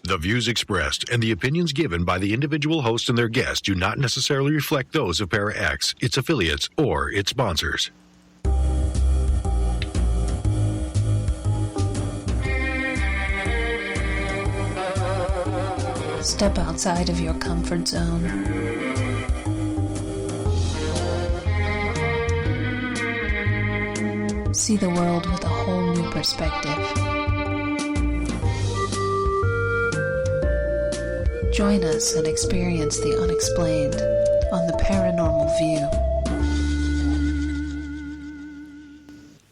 The views expressed and the opinions given by the individual host and their guests do not necessarily reflect those of Para-X, its affiliates, or its sponsors. Step outside of your comfort zone. See the world with a whole new perspective. Join us and experience the unexplained on the Paranormal View.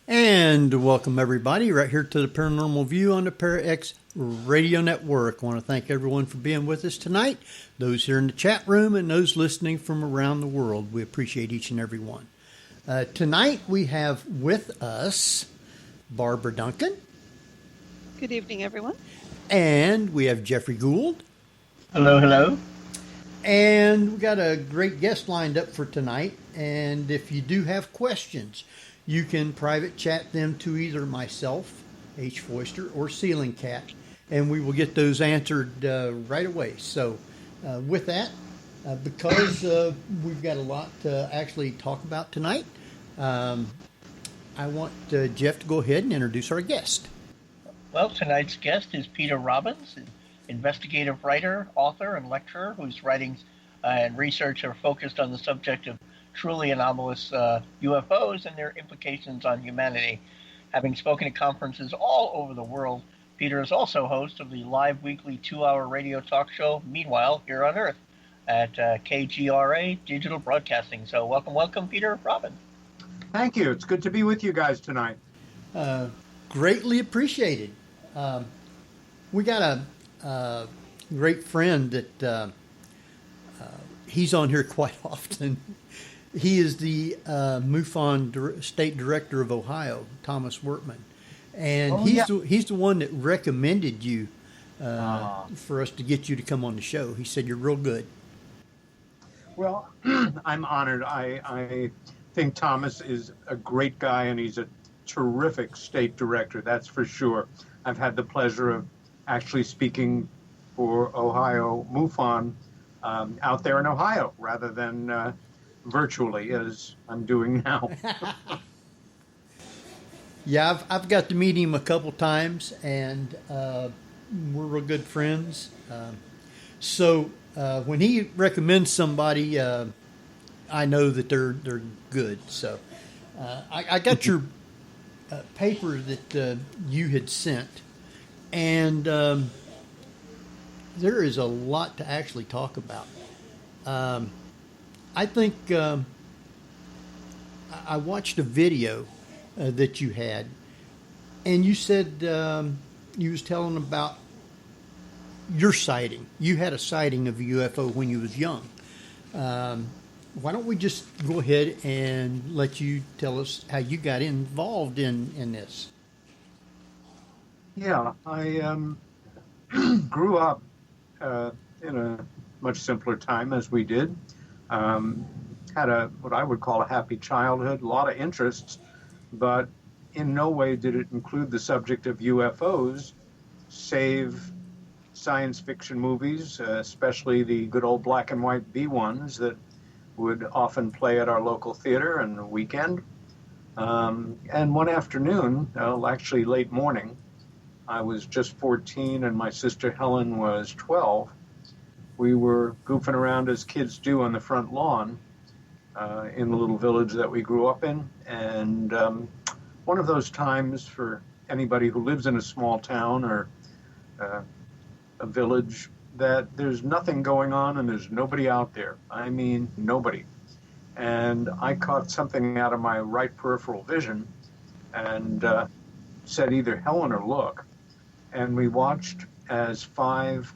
And welcome everybody right here to the Paranormal View on the Para-X Radio Network. I want to thank everyone for being with us tonight. Those here in the chat room and those listening from around the world. We appreciate each and every one. Tonight we have with us Barbara Duncan. Good evening, everyone. And we have Jeffrey Gould. Hello, hello. And we got a great guest lined up for tonight. And if you do have questions, you can private chat them to either myself, H. Foister, or Ceiling Cat, and we will get those answered right away. So with that, because we've got a lot to actually talk about tonight, I want Jeff to go ahead and introduce our guest. Well, tonight's guest is Peter Robbins, an investigative writer, author, and lecturer whose writings and research are focused on the subject of truly anomalous UFOs and their implications on humanity. Having spoken at conferences all over the world, Peter is also host of the live weekly 2-hour radio talk show, Meanwhile, Here on Earth, at KGRA Digital Broadcasting. So welcome, Peter Robbins. Thank you. It's good to be with you guys tonight. Greatly appreciated. We got a great friend that he's on here quite often. He is the MUFON State Director of Ohio, Thomas Wortman. And he's the one that recommended you for us to get you to come on the show. He said you're real good. Well, I'm honored. I think Thomas is a great guy, and he's a terrific state director, that's for sure. I've had the pleasure of actually speaking for Ohio MUFON out there in Ohio rather than virtually, as I'm doing now. Yeah, I've got to meet him a couple times, and we're real good friends. So when he recommends somebody, I know that they're good. So I got your paper that you had sent, and there is a lot to actually talk about. I think I watched a video that you had, and you said you was telling about your sighting. You had a sighting of a UFO when you was young. Why don't we just go ahead and let you tell us how you got involved in this? Yeah, I grew up in a much simpler time as we did. Had what I would call a happy childhood, a lot of interests, but in no way did it include the subject of UFOs, save science fiction movies, especially the good old black and white B ones that would often play at our local theater on the weekend. And one afternoon, actually late morning, I was just 14 and my sister Helen was 12. We were goofing around as kids do on the front lawn in the little village that we grew up in. And one of those times for anybody who lives in a small town or a village that there's nothing going on and there's nobody out there. I mean, nobody. And I caught something out of my right peripheral vision and said either Helen or look. And we watched as 5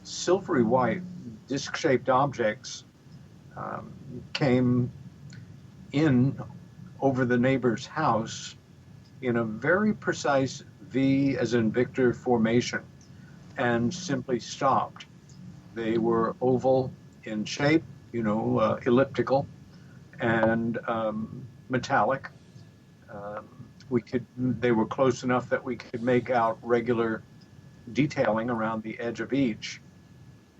silvery white disc-shaped objects came in over the neighbor's house in a very precise V as in Victor formation and simply stopped. They were oval in shape, elliptical and metallic. They were close enough that we could make out regular detailing around the edge of each.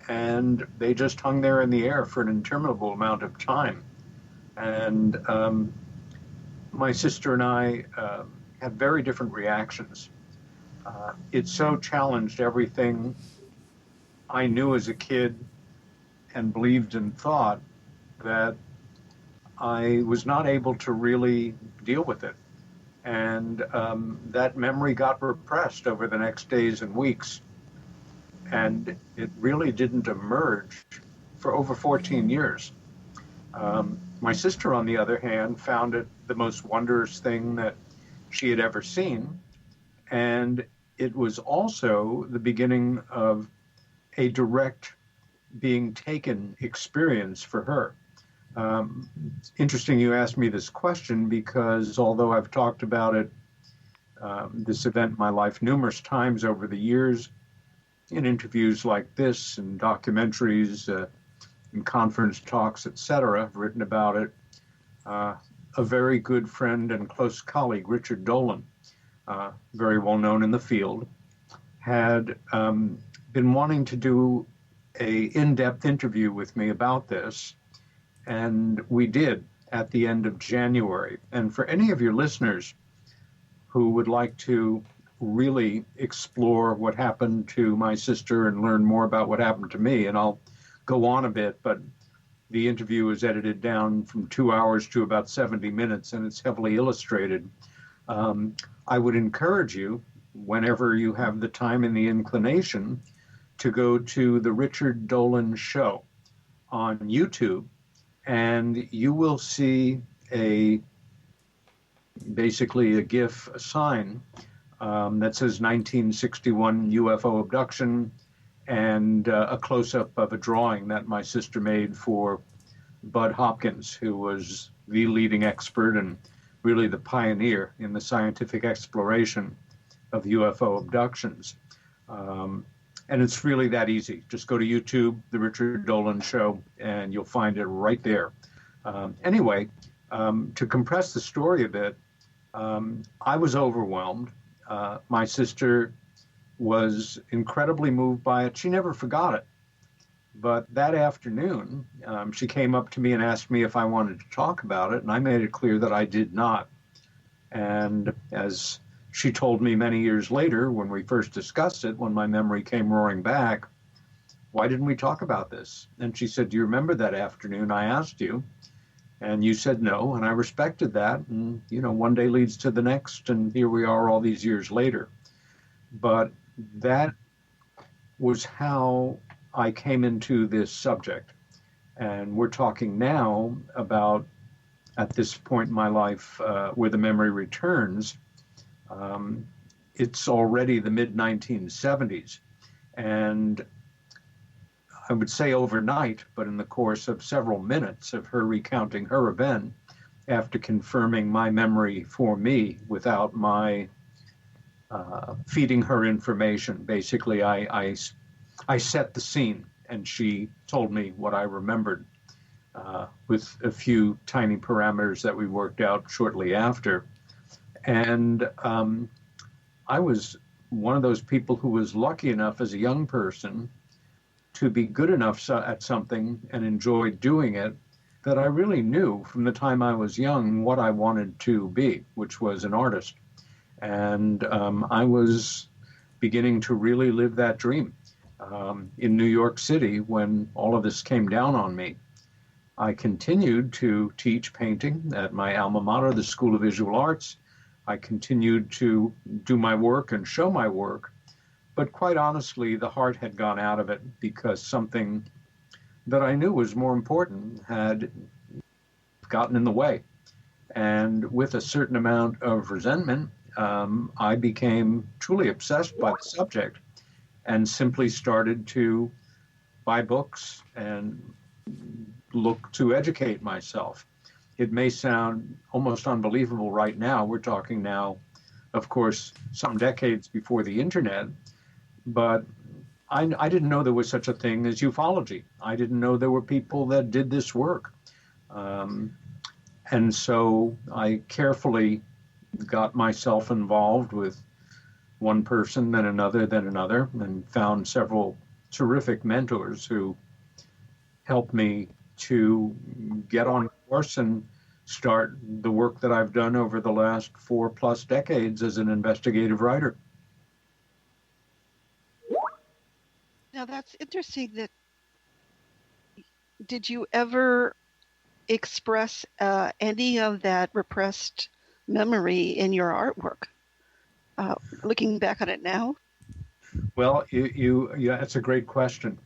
And they just hung there in the air for an interminable amount of time. And my sister and I had very different reactions. It so challenged everything I knew as a kid and believed and thought that I was not able to really deal with it. And that memory got repressed over the next days and weeks. And it really didn't emerge for over 14 years. My sister, on the other hand, found it the most wondrous thing that she had ever seen. And it was also the beginning of a direct being taken experience for her. Interesting you asked me this question, because although I've talked about it, this event in my life numerous times over the years, in interviews like this and documentaries, in conference talks, etc., I've written about it. A very good friend and close colleague, Richard Dolan, very well known in the field, had been wanting to do a in-depth interview with me about this, and we did at the end of January. And for any of your listeners who would like to really explore what happened to my sister and learn more about what happened to me, and I'll go on a bit, but the interview is edited down from 2 hours to about 70 minutes, and it's heavily illustrated. I would encourage you, whenever you have the time and the inclination, to go to the Richard Dolan Show on YouTube, and you will see basically a GIF, a sign that says 1961 UFO abduction, and a close-up of a drawing that my sister made for Bud Hopkins, who was the leading expert and really the pioneer in the scientific exploration of UFO abductions. And it's really that easy. Just go to YouTube, The Richard Dolan Show, and you'll find it right there. Anyway, to compress the story a bit, I was overwhelmed. My sister was incredibly moved by it. She never forgot it. But that afternoon, she came up to me and asked me if I wanted to talk about it, and I made it clear that I did not. And as she told me many years later, when we first discussed it, when my memory came roaring back, why didn't we talk about this? And she said, do you remember that afternoon I asked you? And you said no, and I respected that. And, one day leads to the next, and here we are all these years later. But that was how I came into this subject. And we're talking now about, at this point in my life, where the memory returns, it's already the mid-1970s. And I would say overnight, but in the course of several minutes of her recounting her event, after confirming my memory for me without my feeding her information. Basically, I set the scene, and she told me what I remembered with a few tiny parameters that we worked out shortly after. And I was one of those people who was lucky enough as a young person to be good enough at something and enjoyed doing it, that I really knew from the time I was young what I wanted to be, which was an artist. And I was beginning to really live that dream in New York City when all of this came down on me. I continued to teach painting at my alma mater, the School of Visual Arts. I continued to do my work and show my work. But quite honestly, the heart had gone out of it because something that I knew was more important had gotten in the way. And with a certain amount of resentment, I became truly obsessed by the subject and simply started to buy books and look to educate myself. It may sound almost unbelievable right now. We're talking now, of course, some decades before the internet, but I didn't know there was such a thing as ufology. I didn't know there were people that did this work. And so I carefully got myself involved with one person, then another, and found several terrific mentors who helped me to get on course and start the work that I've done over the last 4+ decades as an investigative writer. Now that's interesting. Did you ever express any of that repressed memory in your artwork? Looking back on it now? Well, yeah, that's a great question.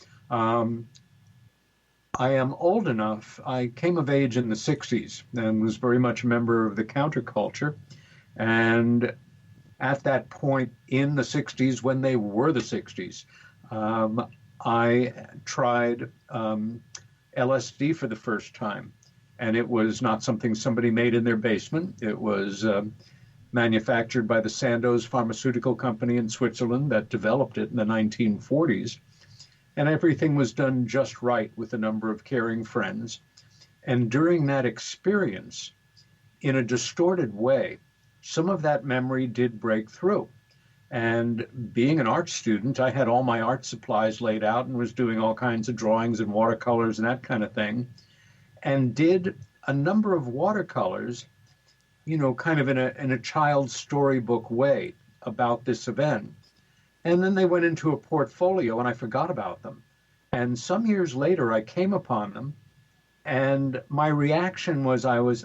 I am old enough. I came of age in the 60s and was very much a member of the counterculture. And at that point in the 60s, when they were the 60s, I tried LSD for the first time. And it was not something somebody made in their basement. It was manufactured by the Sandoz Pharmaceutical Company in Switzerland that developed it in the 1940s. And everything was done just right with a number of caring friends. And during that experience, in a distorted way, some of that memory did break through. And being an art student, I had all my art supplies laid out and was doing all kinds of drawings and watercolors and that kind of thing, and did a number of watercolors, kind of in a child's storybook way about this event. And then they went into a portfolio and I forgot about them. And some years later, I came upon them and my reaction was I was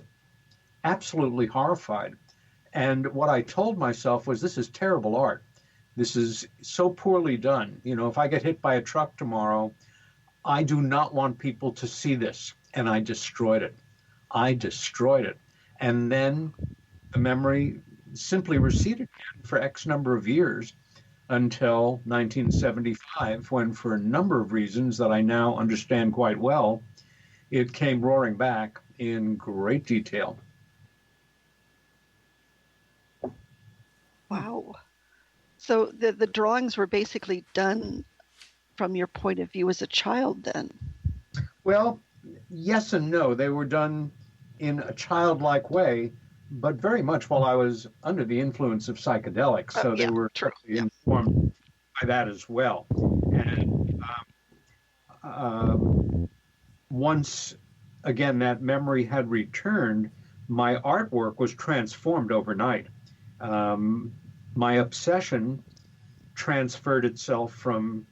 absolutely horrified. And what I told myself was, this is terrible art. This is so poorly done. If I get hit by a truck tomorrow, I do not want people to see this. And I destroyed it. And then the memory simply receded for X number of years, until 1975, when, for a number of reasons that I now understand quite well, it came roaring back in great detail. Wow. So the drawings were basically done from your point of view as a child then? Well, yes and no. They were done in a childlike way, but very much while I was under the influence of psychedelics. So they were informed by that as well. And once, again, that memory had returned, my artwork was transformed overnight. My obsession transferred itself from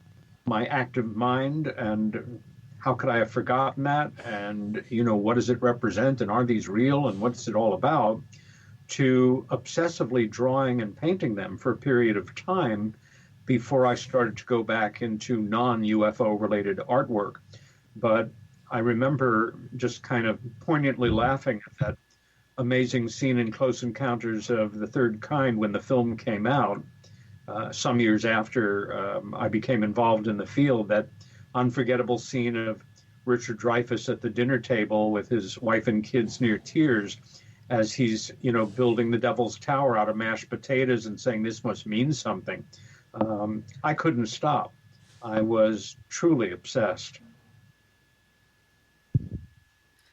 my active mind and how could I have forgotten that? And, what does it represent? And are these real? And what's it all about? To obsessively drawing and painting them for a period of time before I started to go back into non-UFO related artwork. But I remember just kind of poignantly laughing at that amazing scene in Close Encounters of the Third Kind when the film came out, some years after I became involved in the field, that unforgettable scene of Richard Dreyfuss at the dinner table with his wife and kids near tears as he's, building the Devil's Tower out of mashed potatoes and saying, this must mean something. I couldn't stop. I was truly obsessed.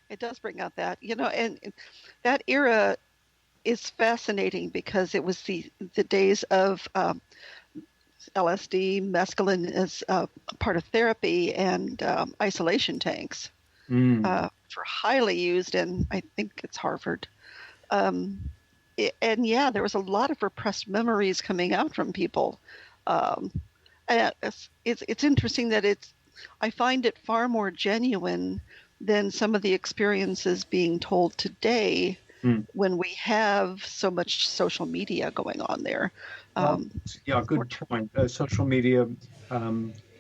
It does bring out that, and that era is fascinating because it was the days of LSD, mescaline as part of therapy, and isolation tanks, which were highly used in, I think it's Harvard. And there was a lot of repressed memories coming out from people. And it's interesting that I find it far more genuine than some of the experiences being told today when we have so much social media going on there. Good point. Social media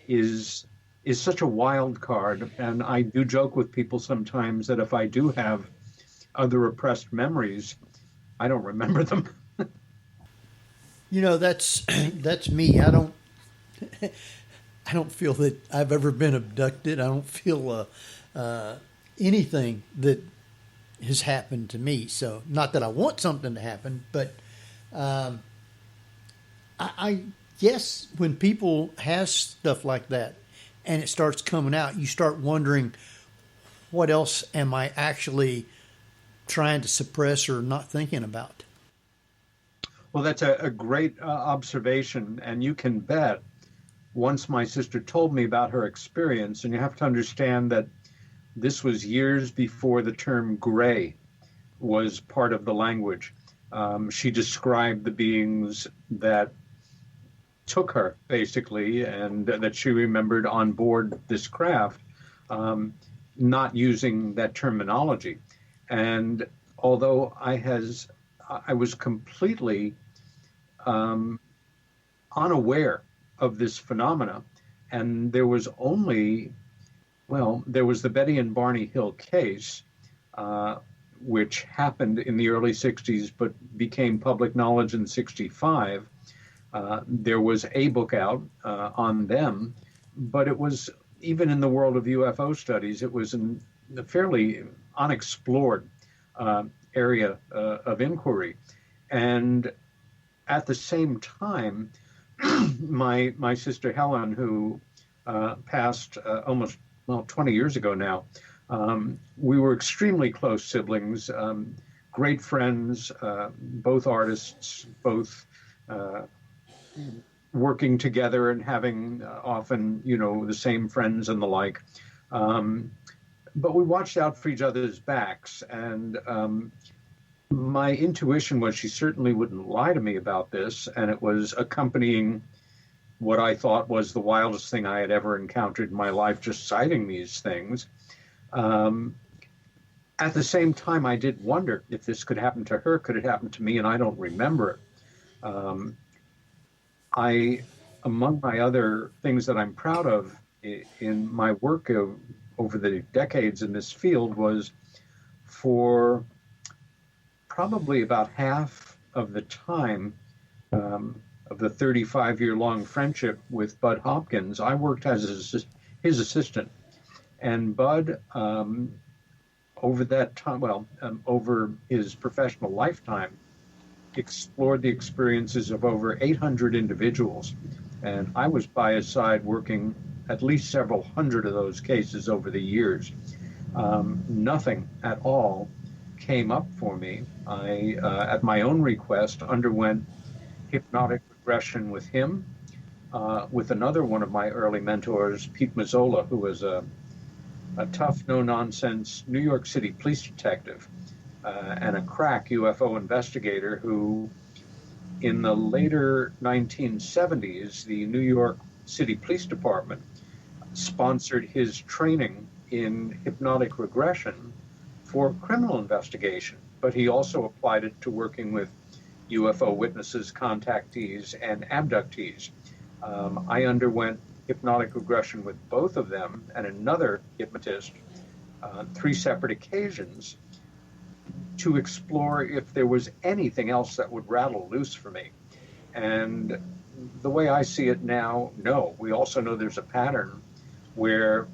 is such a wild card, and I do joke with people sometimes that if I do have other repressed memories, I don't remember them. That's me. I don't feel that I've ever been abducted. I don't feel anything that has happened to me. So, not that I want something to happen, but I guess when people have stuff like that and it starts coming out, you start wondering, what else am I actually trying to suppress or not thinking about? Well, that's a great observation, and you can bet. Once my sister told me about her experience, and you have to understand that this was years before the term gray was part of the language. She described the beings that took her, basically, and that she remembered on board this craft, not using that terminology. And although I was completely unaware of this phenomena, and there was the Betty and Barney Hill case, which happened in the early 60s but became public knowledge in 65. There was a book out on them, but it was, even in the world of UFO studies, it was in a fairly unexplored area of inquiry. And at the same time, my sister Helen, who passed almost 20 years ago now, we were extremely close siblings, great friends, both artists, both working together and having often, the same friends and the like. But we watched out for each other's backs, and my intuition was she certainly wouldn't lie to me about this, and it was accompanying what I thought was the wildest thing I had ever encountered in my life, just citing these things. At the same time, I did wonder if this could happen to her. Could it happen to me? And I don't remember it. Among my other things that I'm proud of in my work over the decades in this field was, for probably about half of the time of the 35-year-long friendship with Bud Hopkins, I worked as his assistant. And Bud, over that time, over his professional lifetime, explored the experiences of over 800 individuals. And I was by his side working at least several hundred of those cases over the years. Nothing at all came up for me. I, at my own request, underwent hypnotic regression with him, with another one of my early mentors, Pete Mazzola, who was a tough, no-nonsense New York City police detective and a crack UFO investigator who, in the later 1970s, the New York City Police Department sponsored his training in hypnotic regression for criminal investigation, but he also applied it to working with UFO witnesses, contactees, and abductees. I underwent hypnotic regression with both of them and another hypnotist, 3 separate occasions, to explore if there was anything else that would rattle loose for me. And the way I see it now, no. We also know there's a pattern where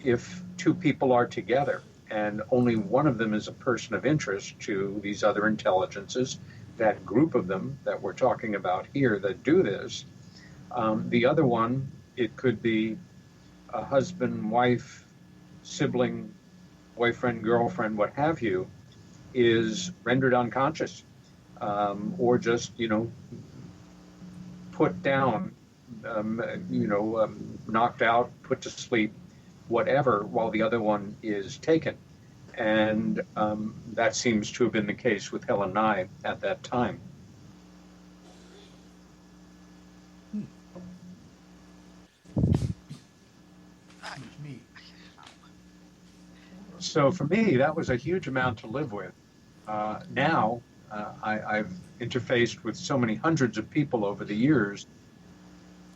if 2 people are together and only one of them is a person of interest to these other intelligences, that group of them that we're talking about here that do this, the other one, it could be a husband, wife, sibling, boyfriend, girlfriend, what have you, is rendered unconscious, or just, put down, knocked out, put to sleep, whatever, while the other one is taken. And that seems to have been the case with Helen and I at that time. So for me, that was a huge amount to live with. Now, I've interfaced with so many hundreds of people over the years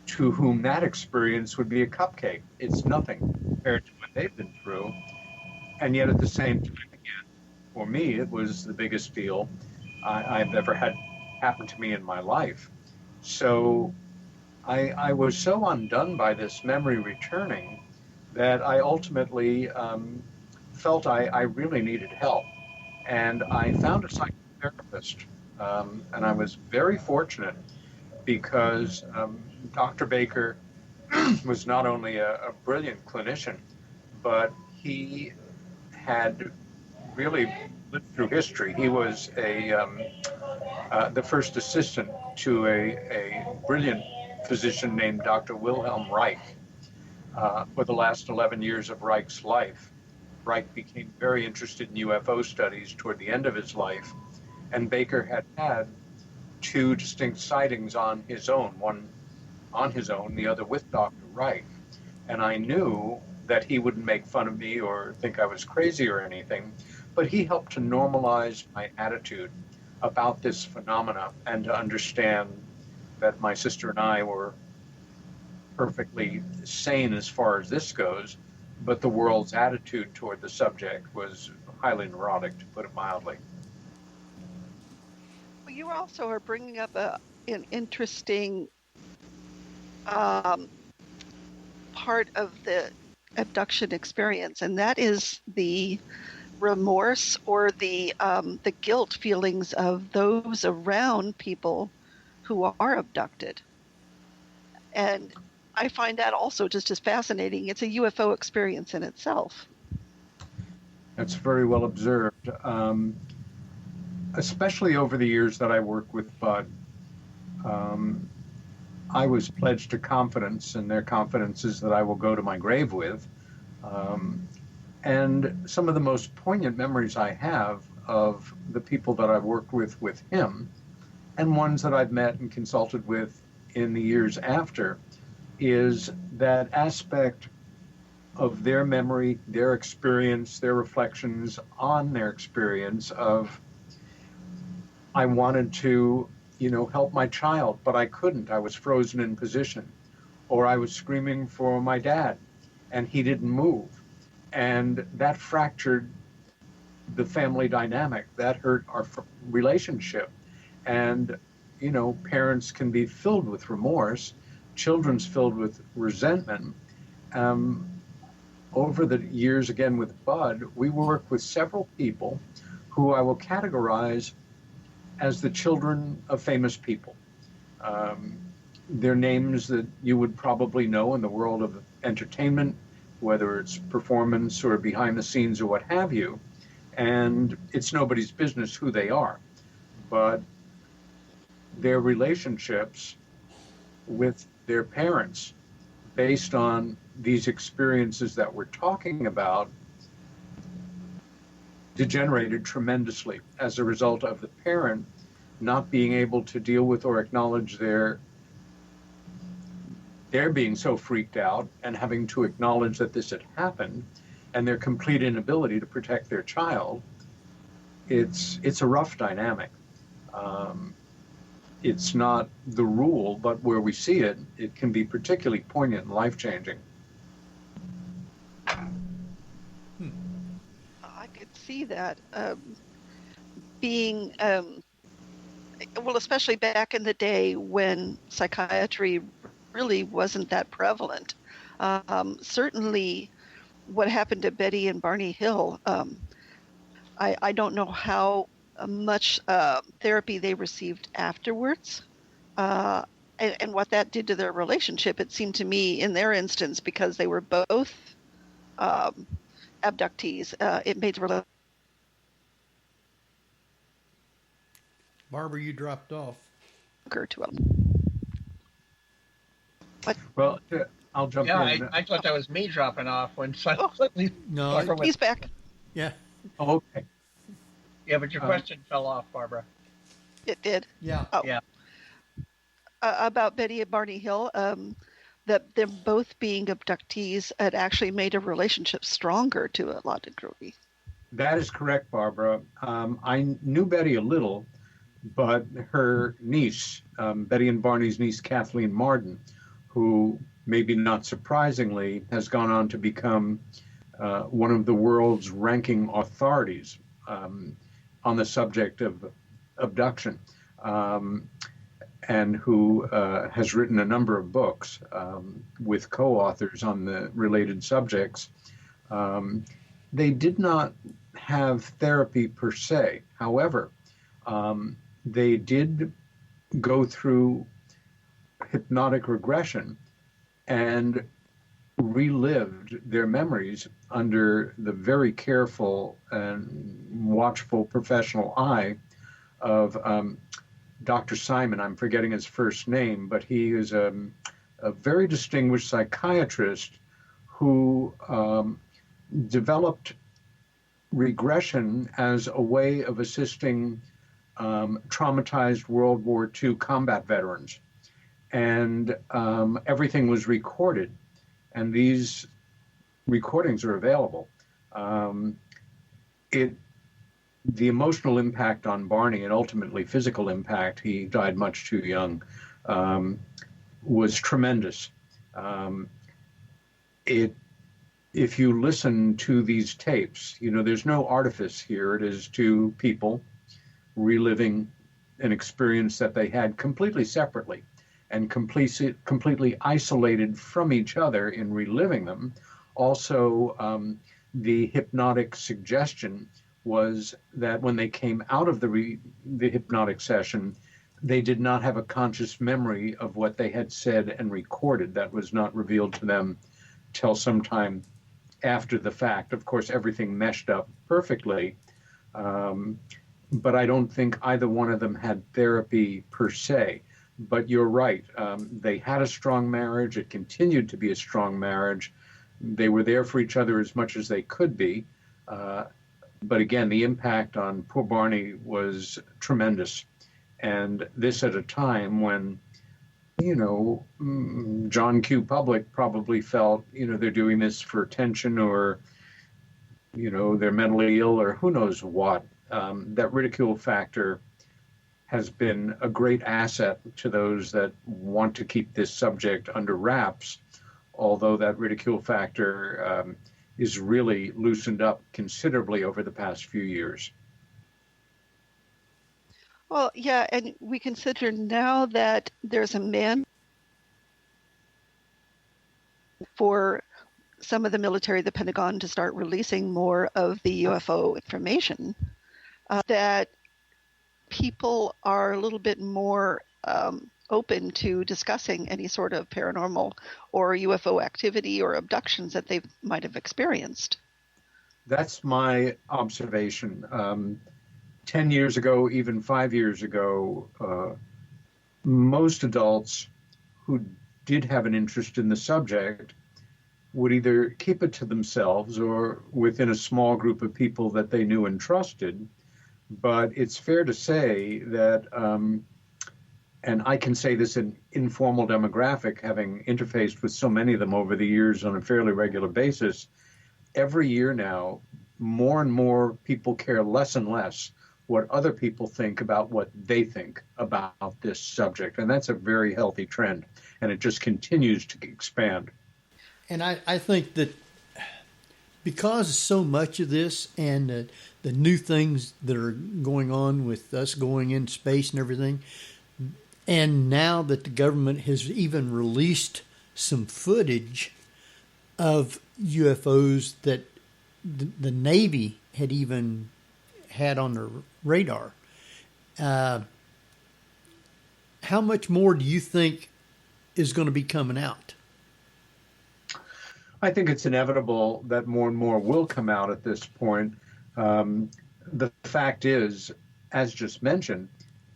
to whom that experience would be a cupcake. It's nothing compared to what they've been through. And yet at the same time, again, for me, it was the biggest deal I've ever had happen to me in my life. So I was so undone by this memory returning that I ultimately felt I really needed help. And I found a psychotherapist. And I was very fortunate because Dr. Baker was not only a brilliant clinician, but he had really lived through history. He was a the first assistant to a brilliant physician named Dr. Wilhelm Reich. For the last 11 years of Reich's life, Reich became very interested in UFO studies toward the end of his life, and Baker had two distinct sightings on his own, one on his own, the other with Dr. Reich. And I knew that he wouldn't make fun of me or think I was crazy or anything, but he helped to normalize my attitude about this phenomena and to understand that my sister and I were perfectly sane as far as this goes, but the world's attitude toward the subject was highly neurotic, to put it mildly. Well, you also are bringing up an interesting part of the abduction experience, and that is the remorse or the guilt feelings of those around people who are abducted. And I find that also just as fascinating. It's a UFO experience in itself. That's very well observed. Especially over the years that I worked with Bud, I was pledged to confidence, and their confidence is that I will go to my grave with. And some of the most poignant memories I have of the people that I've worked with him, and ones that I've met and consulted with in the years after, is that aspect of their memory, their experience, their reflections on their experience of, I wanted to, help my child, but I couldn't. I was frozen in position. Or I was screaming for my dad, and he didn't move. And that fractured the family dynamic. That hurt our relationship. And, parents can be filled with remorse. Children's filled with resentment. Over the years, again, with Bud, we work with several people who I will categorize as the children of famous people. They're names that you would probably know in the world of entertainment, whether it's performance or behind the scenes or what have you. And it's nobody's business who they are. But their relationships with their parents, based on these experiences that we're talking about, degenerated tremendously as a result of the parent not being able to deal with or acknowledge their being so freaked out and having to acknowledge that this had happened, and their complete inability to protect their child. It's a rough dynamic. It's not the rule, but where we see it, it can be particularly poignant and life-changing. I could see that being, well, especially back in the day when psychiatry really wasn't that prevalent. Certainly what happened to Betty and Barney Hill, I don't know how much therapy they received afterwards, and what that did to their relationship. It seemed to me in their instance, because they were both abductees, it made the relationship. Barbara, you dropped off. To them. But, well, I'll jump in. I thought that was me dropping off when suddenly. No, he's back. Yeah. Oh, okay. Yeah, but your question fell off, Barbara. It did. Yeah. Oh. Yeah. About Betty and Barney Hill, that them both being abductees had actually made a relationship stronger to a lot of degree. That is correct, Barbara. I knew Betty a little, but her niece, Betty and Barney's niece, Kathleen Marden, who, maybe not surprisingly, has gone on to become one of the world's ranking authorities on the subject of abduction, and who has written a number of books with co-authors on the related subjects. They did not have therapy per se. However, they did go through hypnotic regression and relived their memories under the very careful and watchful professional eye of Dr. Simon, I'm forgetting his first name, but he is a very distinguished psychiatrist who developed regression as a way of assisting traumatized World War II combat veterans. And everything was recorded, and these recordings are available. The emotional impact on Barney, and ultimately physical impact, he died much too young, was tremendous. If you listen to these tapes, there's no artifice here. It is two people reliving an experience that they had completely separately and completely isolated from each other in reliving them. Also, the hypnotic suggestion was that when they came out of the hypnotic session, they did not have a conscious memory of what they had said and recorded. That was not revealed to them till sometime after the fact. Of course, everything meshed up perfectly, but I don't think either one of them had therapy per se. But you're right. They had a strong marriage. It continued to be a strong marriage. They were there for each other as much as they could be. But again, the impact on poor Barney was tremendous. And this at a time when, John Q. Public probably felt, they're doing this for attention, or, they're mentally ill, or who knows what. That ridicule factor has been a great asset to those that want to keep this subject under wraps, although that ridicule factor is really loosened up considerably over the past few years. Well, yeah, and we consider now that there's a man for some of the military, the Pentagon, to start releasing more of the UFO information, that people are a little bit more open to discussing any sort of paranormal or UFO activity or abductions that they might have experienced. That's my observation. 10 years ago, even 5 years ago, most adults who did have an interest in the subject would either keep it to themselves or within a small group of people that they knew and trusted. But it's fair to say that, and I can say this in informal demographic, having interfaced with so many of them over the years on a fairly regular basis, every year now, more and more people care less and less what other people think about what they think about this subject. And that's a very healthy trend, and it just continues to expand. And I think that because so much of this and the new things that are going on with us going into space and everything, and now that the government has even released some footage of UFOs that the Navy had even had on their radar, how much more do you think is going to be coming out? I think it's inevitable that more and more will come out at this point. The fact is, as just mentioned,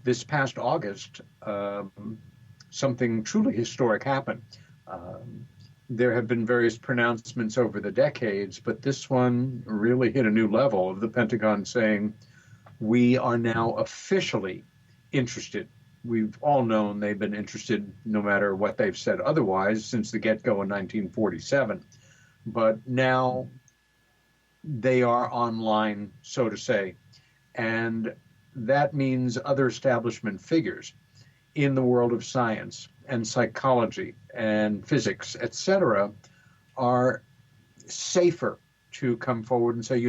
this past August, something truly historic happened. There have been various pronouncements over the decades, but this one really hit a new level of the Pentagon saying, we are now officially interested. We've all known they've been interested no matter what they've said otherwise since the get-go in 1947. But now they are online, so to say. And that means other establishment figures in the world of science and psychology and physics, etc., are safer to come forward and say,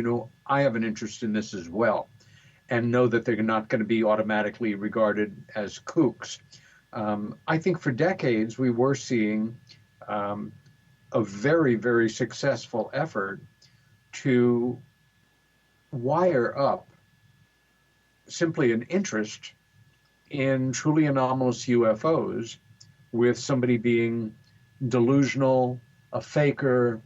I have an interest in this as well, and know that they're not going to be automatically regarded as kooks. I think for decades we were seeing a very, very successful effort to wire up simply an interest in truly anomalous UFOs, with somebody being delusional, a faker,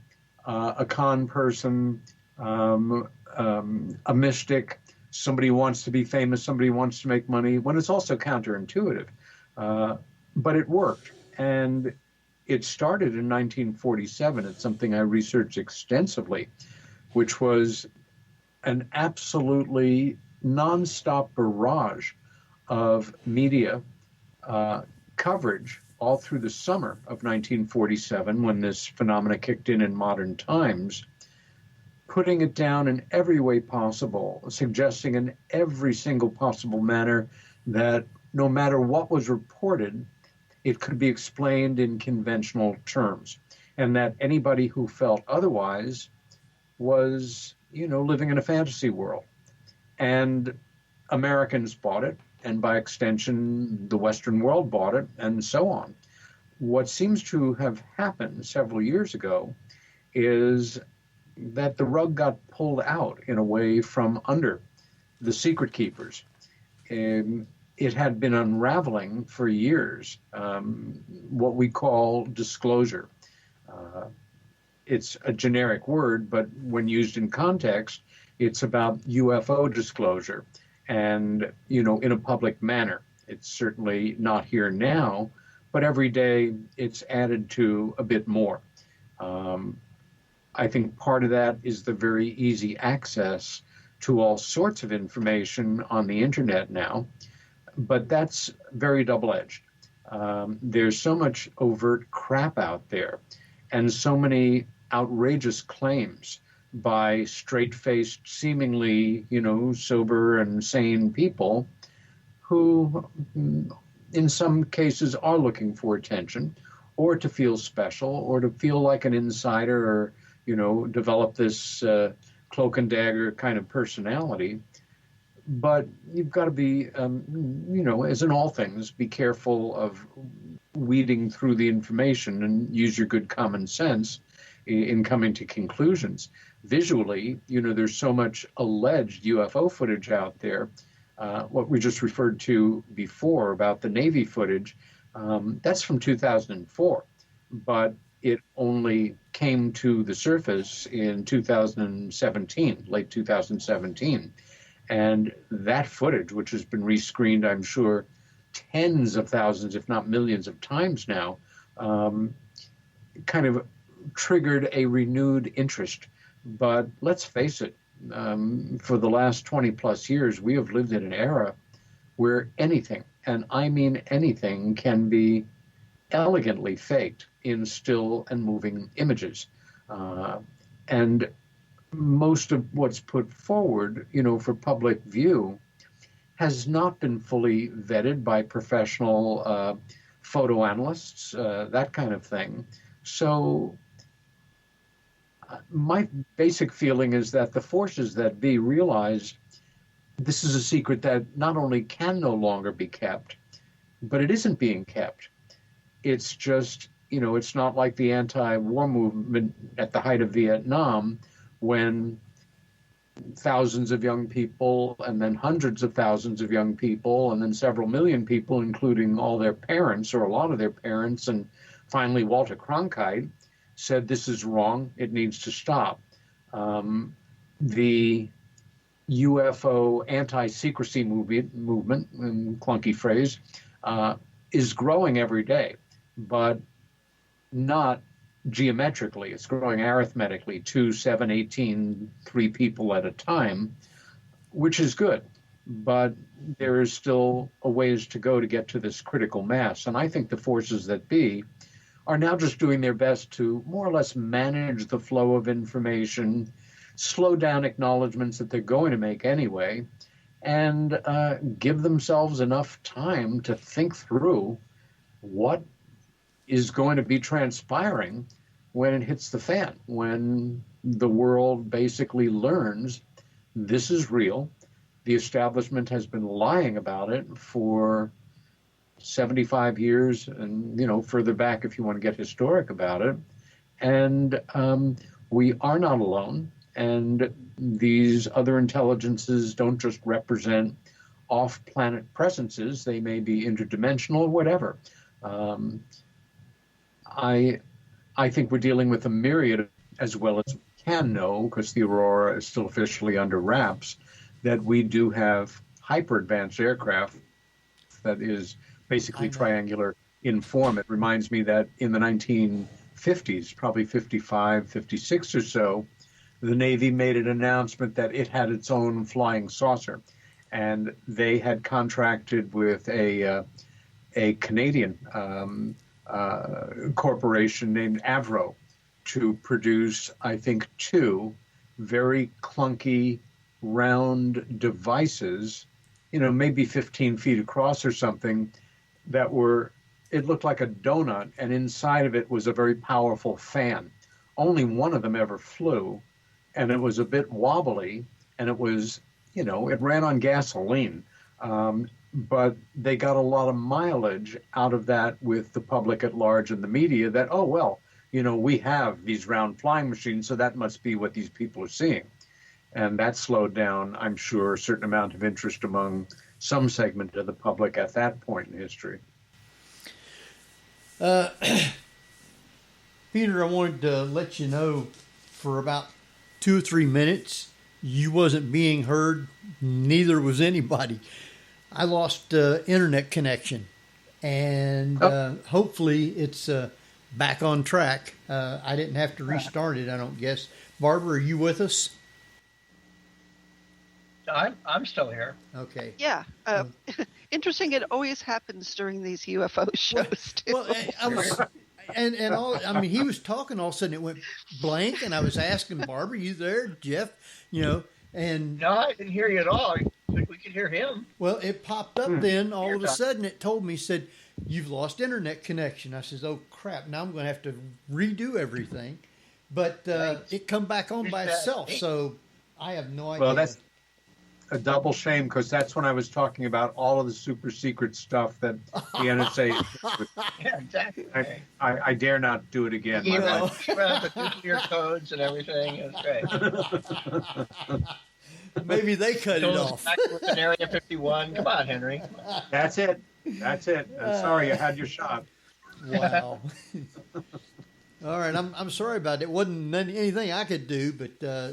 a con person, a mystic, somebody wants to be famous, somebody wants to make money, when it's also counterintuitive. But it worked. And it started in 1947. It's something I researched extensively, which was an absolutely nonstop barrage of media coverage all through the summer of 1947, when this phenomena kicked in modern times, putting it down in every way possible, suggesting in every single possible manner that no matter what was reported, it could be explained in conventional terms, and that anybody who felt otherwise was, living in a fantasy world. And Americans bought it, and by extension, the Western world bought it, and so on. What seems to have happened several years ago is that the rug got pulled out in a way from under the secret keepers. It had been unraveling for years, what we call disclosure. It's a generic word, but when used in context, it's about UFO disclosure and, in a public manner. It's certainly not here now, but every day it's added to a bit more. I think part of that is the very easy access to all sorts of information on the internet now, but that's very double-edged. There's so much overt crap out there, and so many outrageous claims by straight-faced, seemingly, sober and sane people who, in some cases, are looking for attention, or to feel special, or to feel like an insider, or, develop this cloak and dagger kind of personality. But you've got to be, as in all things, be careful of weeding through the information and use your good common sense in coming to conclusions. Visually, there's so much alleged UFO footage out there. What we just referred to before about the Navy footage, that's from 2004, but it only came to the surface in 2017, late 2017. And that footage, which has been rescreened, I'm sure, tens of thousands, if not millions of times now, kind of triggered a renewed interest. But let's face it, for the last 20 plus years, we have lived in an era where anything, and I mean anything, can be elegantly faked in still and moving images. And most of what's put forward, for public view has not been fully vetted by professional photo analysts, that kind of thing. So my basic feeling is that the forces that be realize this is a secret that not only can no longer be kept, but it isn't being kept. It's just, it's not like the anti-war movement at the height of Vietnam, when thousands of young people, and then hundreds of thousands of young people, and then several million people, including all their parents or a lot of their parents, and finally Walter Cronkite said this is wrong, it needs to stop. The UFO anti-secrecy movement, clunky phrase, is growing every day, but not geometrically. It's growing arithmetically, 2, 7, 18, 3 people at a time, which is good. But there is still a ways to go to get to this critical mass. And I think the forces that be are now just doing their best to more or less manage the flow of information, slow down acknowledgments that they're going to make anyway, and give themselves enough time to think through what is going to be transpiring when it hits the fan, when the world basically learns this is real. The establishment has been lying about it for 75 years and, further back if you want to get historic about it. And we are not alone. And these other intelligences don't just represent off-planet presences. They may be interdimensional or whatever. I think we're dealing with a myriad, as well as we can know, because the aurora is still officially under wraps, that we do have hyper advanced aircraft that is basically triangular in form. It reminds me that in the 1950s, probably 55, 56 or so, the Navy made an announcement that it had its own flying saucer. And they had contracted with a Canadian corporation named Avro to produce, I think, 2 very clunky, round devices, maybe 15 feet across or something, that it looked like a donut, and inside of it was a very powerful fan. Only one of them ever flew, and it was a bit wobbly, and it was, it ran on gasoline. But they got a lot of mileage out of that with the public at large and the media that, oh, well, we have these round flying machines, so that must be what these people are seeing. And that slowed down, I'm sure, a certain amount of interest among some segment of the public at that point in history. Peter, I wanted to let you know for about 2 or 3 minutes, you wasn't being heard, neither was anybody. I lost internet connection, and hopefully it's back on track. I didn't have to restart it, I don't guess. Barbara, are you with us? I'm still here. Okay. Yeah. Interesting. It always happens during these UFO shows, too. Well, he was talking, all of a sudden it went blank, and I was asking Barbara, you there, Jeff? And no, I didn't hear you at all. We could hear him. Well, it popped up then. All of a sudden, it told me, said, you've lost internet connection. I says, oh, crap. Now I'm going to have to redo everything. But it come back on by itself, so I have no idea. Well, that's a double shame, because that's when I was talking about all of the super secret stuff that the NSA... Yeah, exactly. I dare not do it again. The nuclear codes and everything. That's right. Maybe they cut it off. Back in Area 51. Come on, Henry. That's it. Sorry, you had your shot. Wow. All right, I'm sorry about it. It wasn't anything I could do, but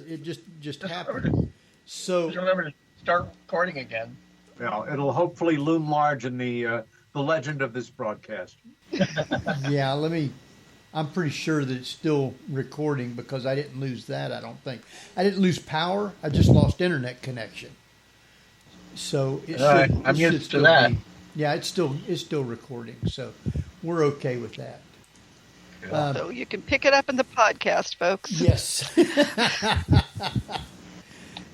it just happened. So remember to start recording again. Well, it'll hopefully loom large in the legend of this broadcast. Yeah, I'm pretty sure that it's still recording, because I didn't lose that, I don't think. I didn't lose power. I just lost internet connection. So it should. I'm used to that. Yeah, it's still recording, so we're okay with that. So you can pick it up in the podcast, folks. Yes.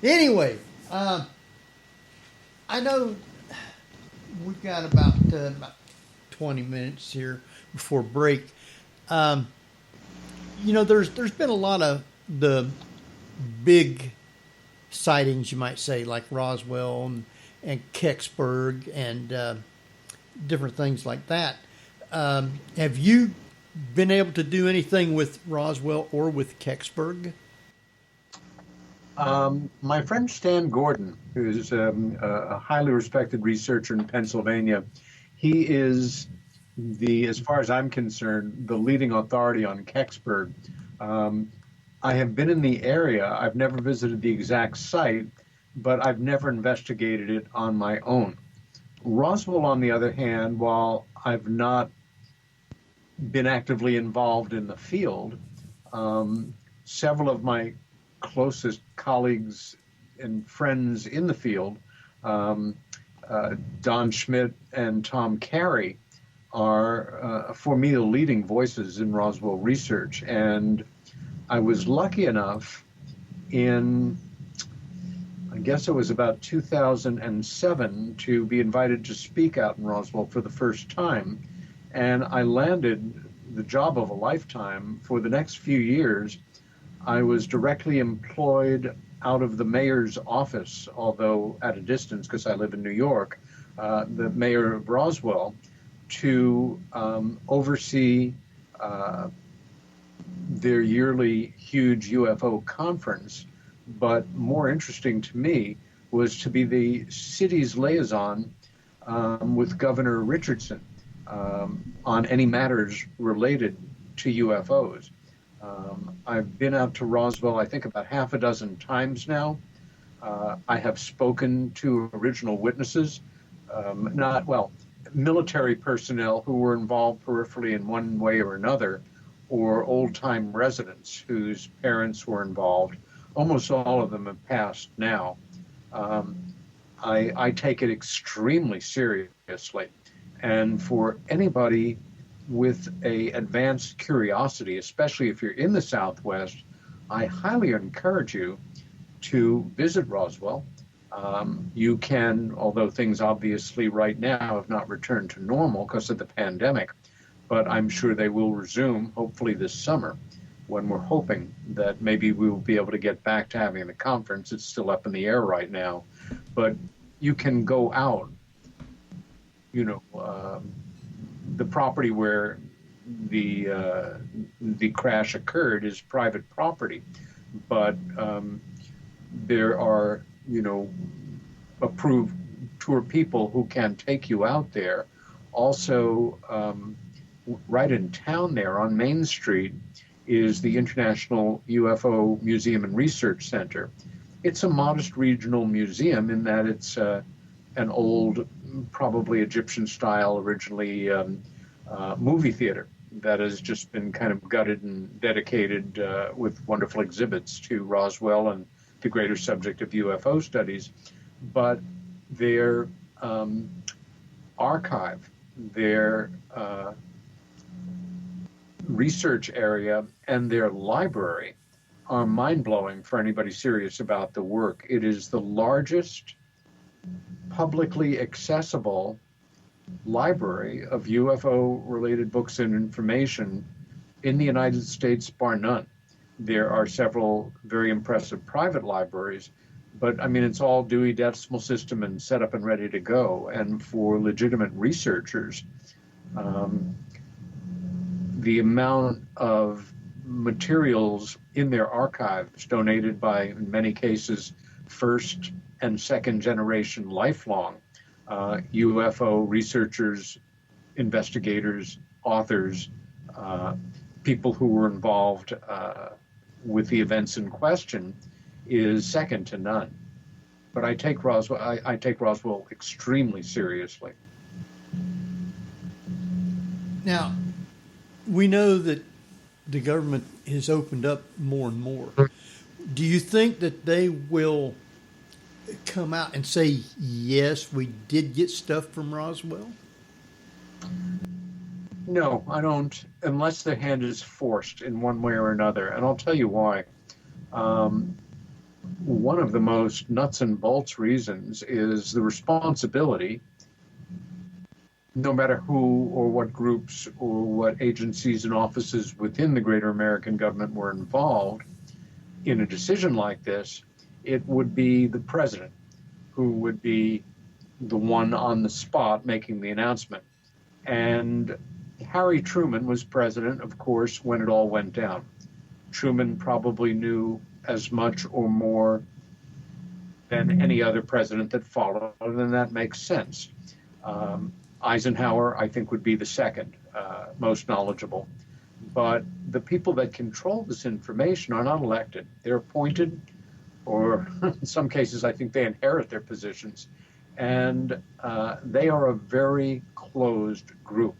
Anyway, I know we've got about 20 minutes here before break. There's been a lot of the big sightings, you might say, like Roswell and Kecksburg and different things like that. Have you been able to do anything with Roswell or with Kecksburg? My friend Stan Gordon, who's a highly respected researcher in Pennsylvania, he is as far as I'm concerned, the leading authority on Kecksburg. I have been in the area. I've never visited the exact site, but I've never investigated it on my own. Roswell, on the other hand, while I've not been actively involved in the field, several of my closest colleagues and friends in the field, Don Schmidt and Tom Carey, are, for me, the leading voices in Roswell research. And I was lucky enough I guess it was about 2007, to be invited to speak out in Roswell for the first time. And I landed the job of a lifetime. For the next few years, I was directly employed out of the mayor's office, although at a distance, because I live in New York, the mayor of Roswell, to oversee their yearly huge UFO conference. But more interesting to me was to be the city's liaison with Governor Richardson on any matters related to UFOs. I've been out to Roswell, I think, about half a dozen times now. I have spoken to original witnesses, military personnel who were involved peripherally in one way or another, or old-time residents whose parents were involved. Almost all of them have passed now. I take it extremely seriously. And for anybody with a advanced curiosity, especially if you're in the Southwest, I highly encourage you to visit Roswell. You can, although things obviously right now have not returned to normal because of the pandemic, but I'm sure they will resume, hopefully this summer, when we're hoping that maybe we will be able to get back to having the conference. It's still up in the air right now, but you can go out, the property where the crash occurred is private property, but there are, approved tour people who can take you out there. Also, right in town there on Main Street is the International UFO Museum and Research Center. It's a modest regional museum in that it's an old, probably Egyptian style, originally movie theater that has just been kind of gutted and dedicated with wonderful exhibits to Roswell and the greater subject of UFO studies. But their archive, their research area, and their library are mind-blowing for anybody serious about the work. It is the largest publicly accessible library of UFO-related books and information in the United States, bar none. There are several very impressive private libraries, but I mean, it's all Dewey Decimal System and set up and ready to go. And for legitimate researchers, the amount of materials in their archives donated by, in many cases, first and second generation lifelong UFO researchers, investigators, authors, people who were involved with the events in question, is second to none. But I take Roswell extremely seriously. Now, we know that the government has opened up more and more. Do you think that they will come out and say, yes, we did get stuff from Roswell? No, I don't, unless the hand is forced in one way or another. And I'll tell you why. One of the most nuts and bolts reasons is the responsibility, no matter who or what groups or what agencies and offices within the greater American government were involved in a decision like this, it would be the president who would be the one on the spot making the announcement. And Harry Truman was president, of course, when it all went down. Truman probably knew as much or more than any other president that followed, and that makes sense. Eisenhower, I think, would be the second most knowledgeable. But the people that control this information are not elected. They're appointed, or in some cases, I think they inherit their positions. And they are a very closed group.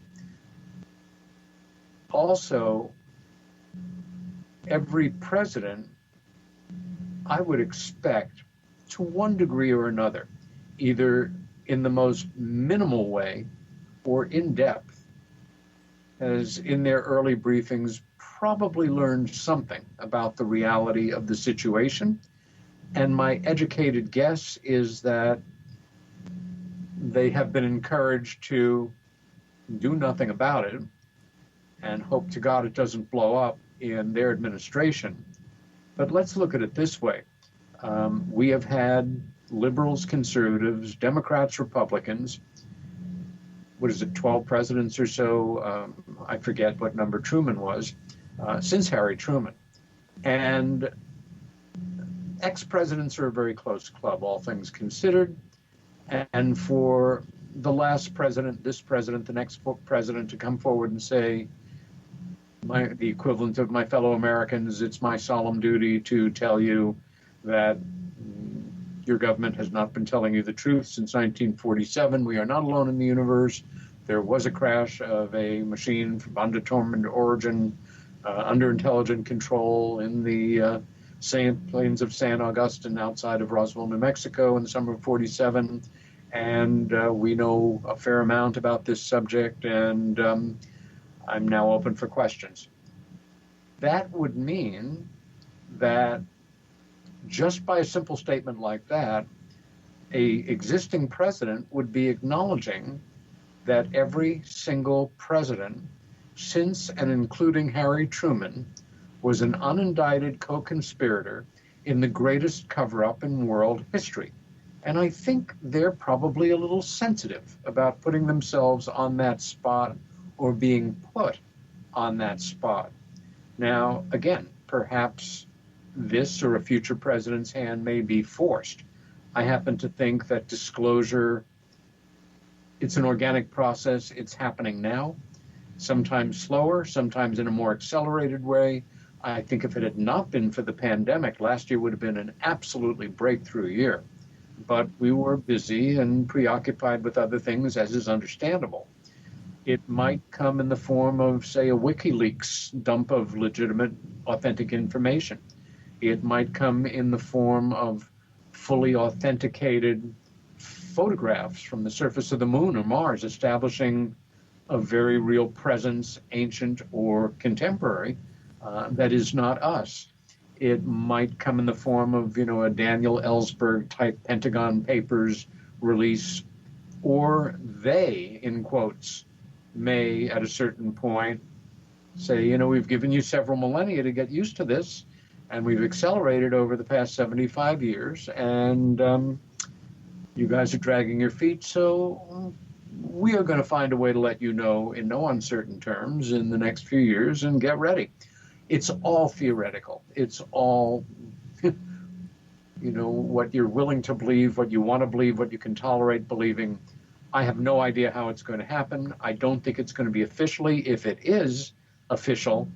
Also, every president, I would expect, to one degree or another, either in the most minimal way or in depth, has in their early briefings probably learned something about the reality of the situation. And my educated guess is that they have been encouraged to do nothing about it and hope to God it doesn't blow up in their administration. But let's look at it this way. We have had liberals, conservatives, Democrats, Republicans, 12 presidents or so? I forget what number Truman was, since Harry Truman. And ex-presidents are a very close club, all things considered. And for the last president, this president, the next president to come forward and say, the equivalent of my fellow Americans, it's my solemn duty to tell you that Your government has not been telling you the truth since 1947. We are not alone in the universe. There was a crash of a machine from undetermined origin, under intelligent control in the plains of San Augustine outside of Roswell, New Mexico in the summer of 47. And we know a fair amount about this subject, and I'm now open for questions. That would mean that just by a simple statement like that, a existing president would be acknowledging that every single president, since and including Harry Truman, was an unindicted co-conspirator in the greatest cover-up in world history. And I think they're probably a little sensitive about putting themselves on that spot or being put on that spot. Now, again, perhaps this or a future president's hand may be forced. I happen to think that disclosure, it's an organic process. It's happening now, sometimes slower, sometimes in a more accelerated way. I think if it had not been for the pandemic, last year would have been an absolutely breakthrough year. But we were busy and preoccupied with other things, as is understandable. It might come in the form of, say, a WikiLeaks dump of legitimate, authentic information. It might come in the form of fully authenticated photographs from the surface of the moon or Mars, establishing a very real presence, ancient or contemporary, that is not us. It might come in the form of, a Daniel Ellsberg type Pentagon Papers release, or they, in quotes, may at a certain point say, we've given you several millennia to get used to this, and we've accelerated over the past 75 years, and you guys are dragging your feet, so we are going to find a way to let you know in no uncertain terms in the next few years, and get ready. It's all theoretical. It's all, what you're willing to believe, what you want to believe, what you can tolerate believing. I have no idea how it's going to happen. I don't think it's going to be officially. If it is official,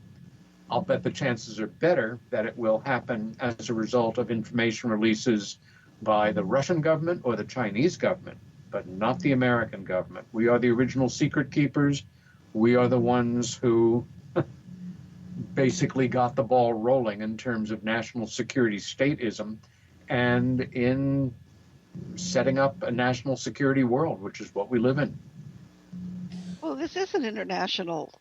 I'll bet the chances are better that it will happen as a result of information releases by the Russian government or the Chinese government, but not the American government. We are the original secret keepers. We are the ones who basically got the ball rolling in terms of national security statism and in setting up a national security world, which is what we live in. Well, this is an international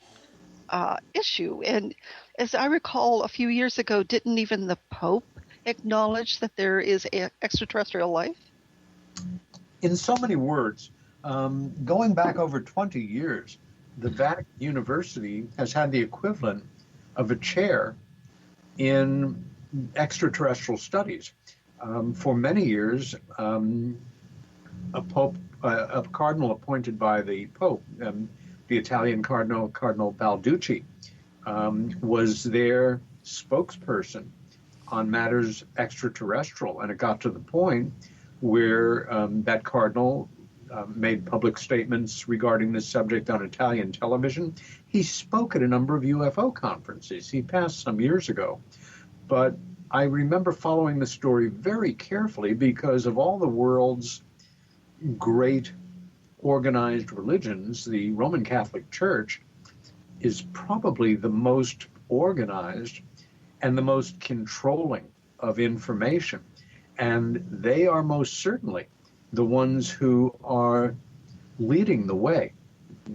issue. And as I recall, a few years ago, didn't even the Pope acknowledge that there is extraterrestrial life? In so many words, going back over 20 years, the Vatican University has had the equivalent of a chair in extraterrestrial studies. For many years, a cardinal appointed by the Pope, the Italian Cardinal Balducci, was their spokesperson on matters extraterrestrial. And it got to the point where that cardinal made public statements regarding this subject on Italian television. He spoke at a number of UFO conferences. He passed some years ago. But I remember following the story very carefully because of all the world's great organized religions, the Roman Catholic Church is probably the most organized and the most controlling of information. And they are most certainly the ones who are leading the way,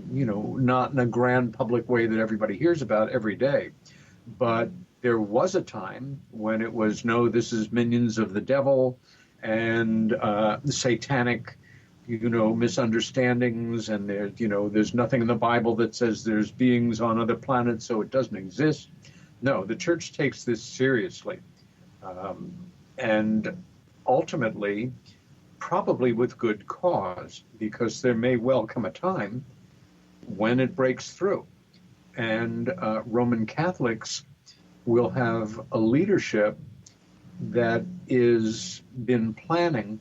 not in a grand public way that everybody hears about every day. But there was a time when it was, no, this is minions of the devil and satanic, misunderstandings, and there's nothing in the Bible that says there's beings on other planets, so it doesn't exist. No, the church takes this seriously. And ultimately, probably with good cause, because there may well come a time when it breaks through. And Roman Catholics will have a leadership that is been planning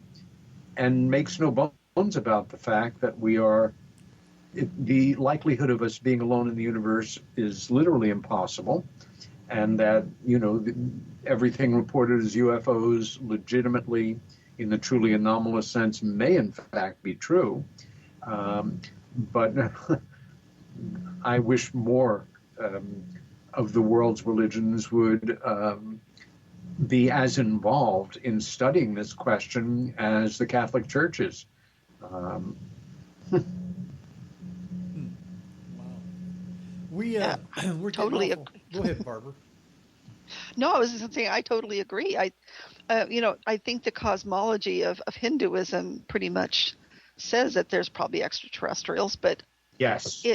and makes no bones about the fact that the likelihood of us being alone in the universe is literally impossible, and that, everything reported as UFOs legitimately in the truly anomalous sense may in fact be true. But I wish more of the world's religions would be as involved in studying this question as the Catholic Church is. Wow. We're totally getting awful. Go ahead, Barbara. No, I was just saying I totally agree. I think the cosmology of Hinduism pretty much says that there's probably extraterrestrials, but yes,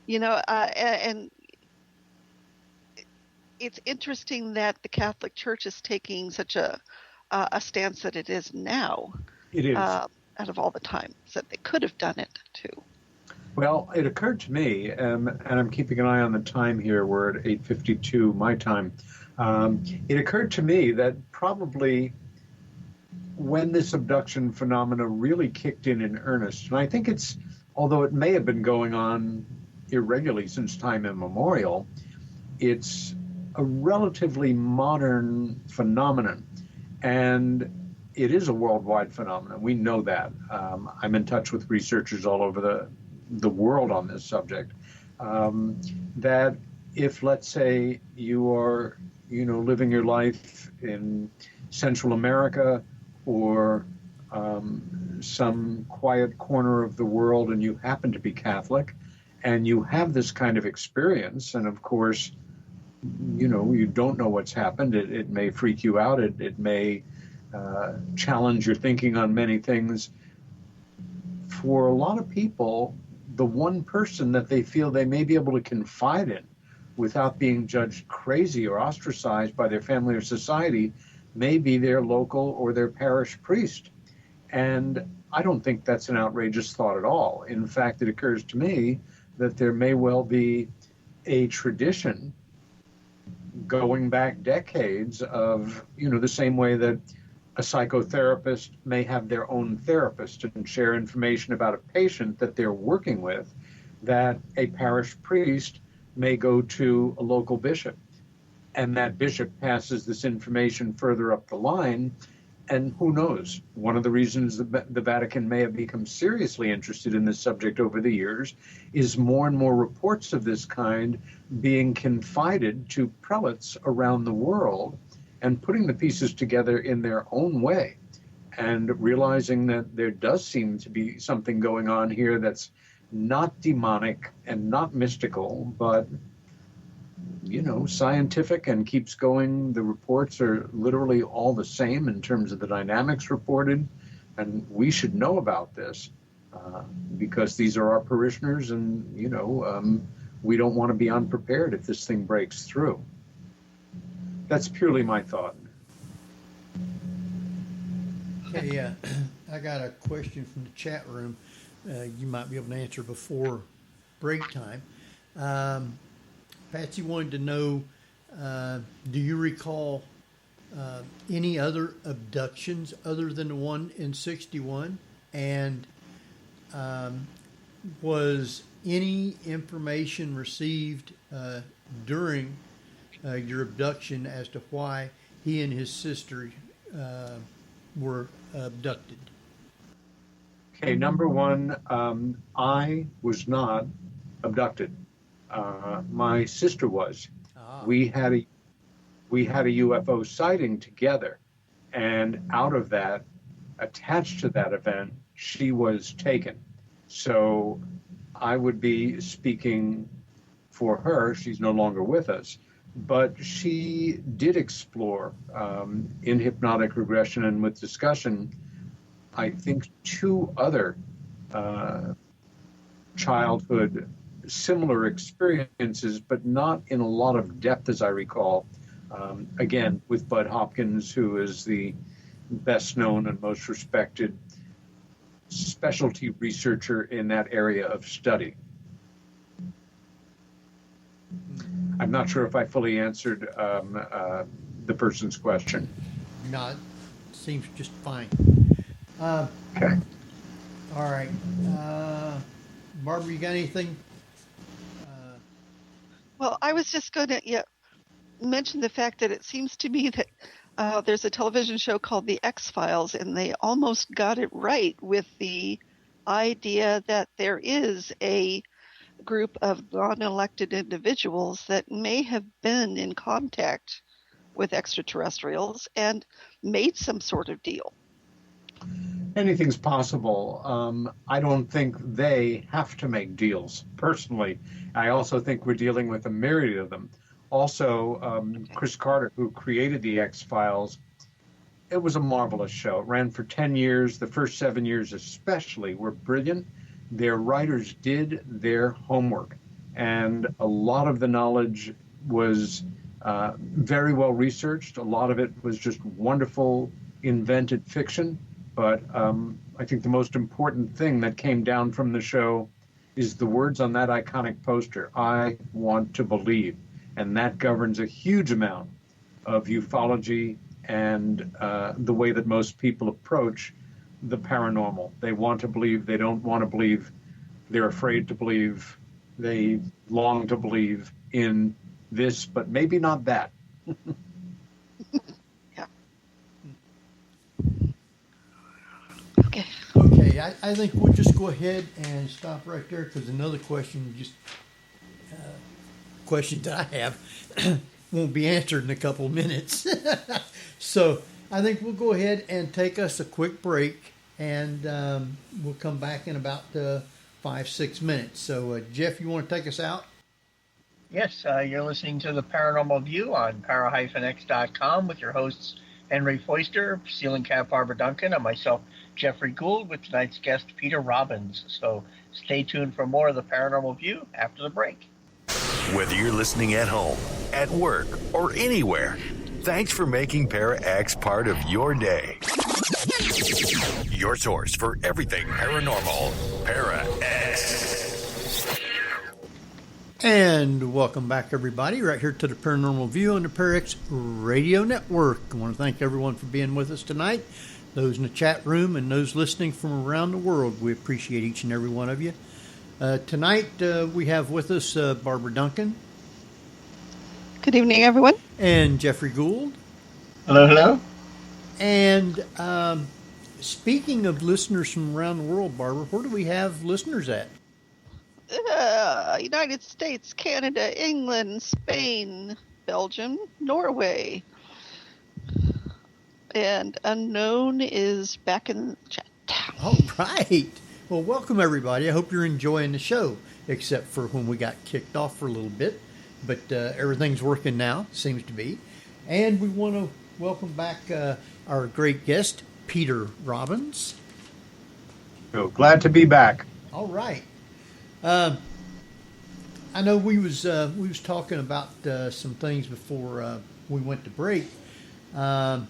and it's interesting that the Catholic Church is taking such a stance that it is now. it is. Out of all the times that they could have done it too. Well, it occurred to me, and I'm keeping an eye on the time here. We're at 8:52 my time. It occurred to me that probably when this abduction phenomena really kicked in earnest, and I think it's, although it may have been going on irregularly since time immemorial, it's a relatively modern phenomenon, and it is a worldwide phenomenon. We know that. I'm in touch with researchers all over the world on this subject. That if, let's say, you are, living your life in Central America or some quiet corner of the world, and you happen to be Catholic, and you have this kind of experience, and of course, you don't know what's happened. It may freak you out. It may challenge your thinking on many things. For a lot of people, the one person that they feel they may be able to confide in without being judged crazy or ostracized by their family or society may be their local or their parish priest. And I don't think that's an outrageous thought at all. In fact, it occurs to me that there may well be a tradition going back decades of, the same way that a psychotherapist may have their own therapist and share information about a patient that they're working with, that a parish priest may go to a local bishop, and that bishop passes this information further up the line. And who knows, one of the reasons the Vatican may have become seriously interested in this subject over the years is more and more reports of this kind being confided to prelates around the world, and putting the pieces together in their own way and realizing that there does seem to be something going on here that's not demonic and not mystical, but, scientific and keeps going. The reports are literally all the same in terms of the dynamics reported, and we should know about this because these are our parishioners, and, we don't want to be unprepared if this thing breaks through. That's purely my thought. Hey, I got a question from the chat room. You might be able to answer before break time. Patsy wanted to know, do you recall any other abductions other than the one in 61? And was any information received during your abduction as to why he and his sister were abducted? Okay, number one, I was not abducted. My sister was. We had a UFO sighting together, and out of that, attached to that event, she was taken. So I would be speaking for her. She's no longer with us. But she did explore in hypnotic regression and with discussion, I think, 2 other childhood similar experiences, but not in a lot of depth as I recall. Again, with Bud Hopkins, who is the best known and most respected specialty researcher in that area of study. I'm not sure if I fully answered the person's question. No, it seems just fine. Okay. All right. Barbara, you got anything? Well, I was just going to mention the fact that it seems to me that There's a television show called The X-Files, and they almost got it right with the idea that there is a group of non-elected individuals that may have been in contact with extraterrestrials and made some sort of deal. Anything's possible. I don't think they have to make deals. Personally, I also think we're dealing with a myriad of them. Also, Chris Carter, who created the X-Files, it was a marvelous show. It ran for 10 years. The first 7 years especially were brilliant. Their writers did their homework, and a lot of the knowledge was very well researched. A lot of it was just wonderful, invented fiction. But I think the most important thing that came down from the show is the words on that iconic poster, "I want to believe." And that governs a huge amount of ufology and the way that most people approach the paranormal. They want to believe, they don't want to believe, they're afraid to believe, they long to believe in this, but maybe not that. Yeah. Okay. Okay, I think we'll just go ahead and stop right there because another question, question that I have won't be answered in a couple of minutes. So I think we'll go ahead and take us a quick break, and we'll come back in about 5-6 minutes. So Jeff, you want to take us out? Yes, you're listening to the Paranormal View on para-x.com with your hosts Henry Foister, Ceiling Cat Barbara Duncan, and myself, Jeffrey Gould, with tonight's guest, Peter Robbins. So stay tuned for more of the Paranormal View after the break. Whether you're listening at home, at work, or anywhere, thanks for making Para-X part of your day. Your source for everything paranormal, Para-X. And welcome back, everybody, right here to the Paranormal View on the Para-X Radio Network. I want to thank everyone for being with us tonight. Those in the chat room and those listening from around the world, we appreciate each and every one of you. Tonight, we have with us Barbara Duncan. Good evening, everyone. And Jeffrey Gould. Hello, hello. And speaking of listeners from around the world, Barbara, where do we have listeners at? United States, Canada, England, Spain, Belgium, Norway. And Unknown is back in the chat. All right. Well, welcome, everybody. I hope you're enjoying the show, except for when we got kicked off for a little bit. But everything's working now, seems to be. And we want to welcome back our great guest, Peter Robbins. So glad to be back. All right. I know we was talking about some things before we went to break. I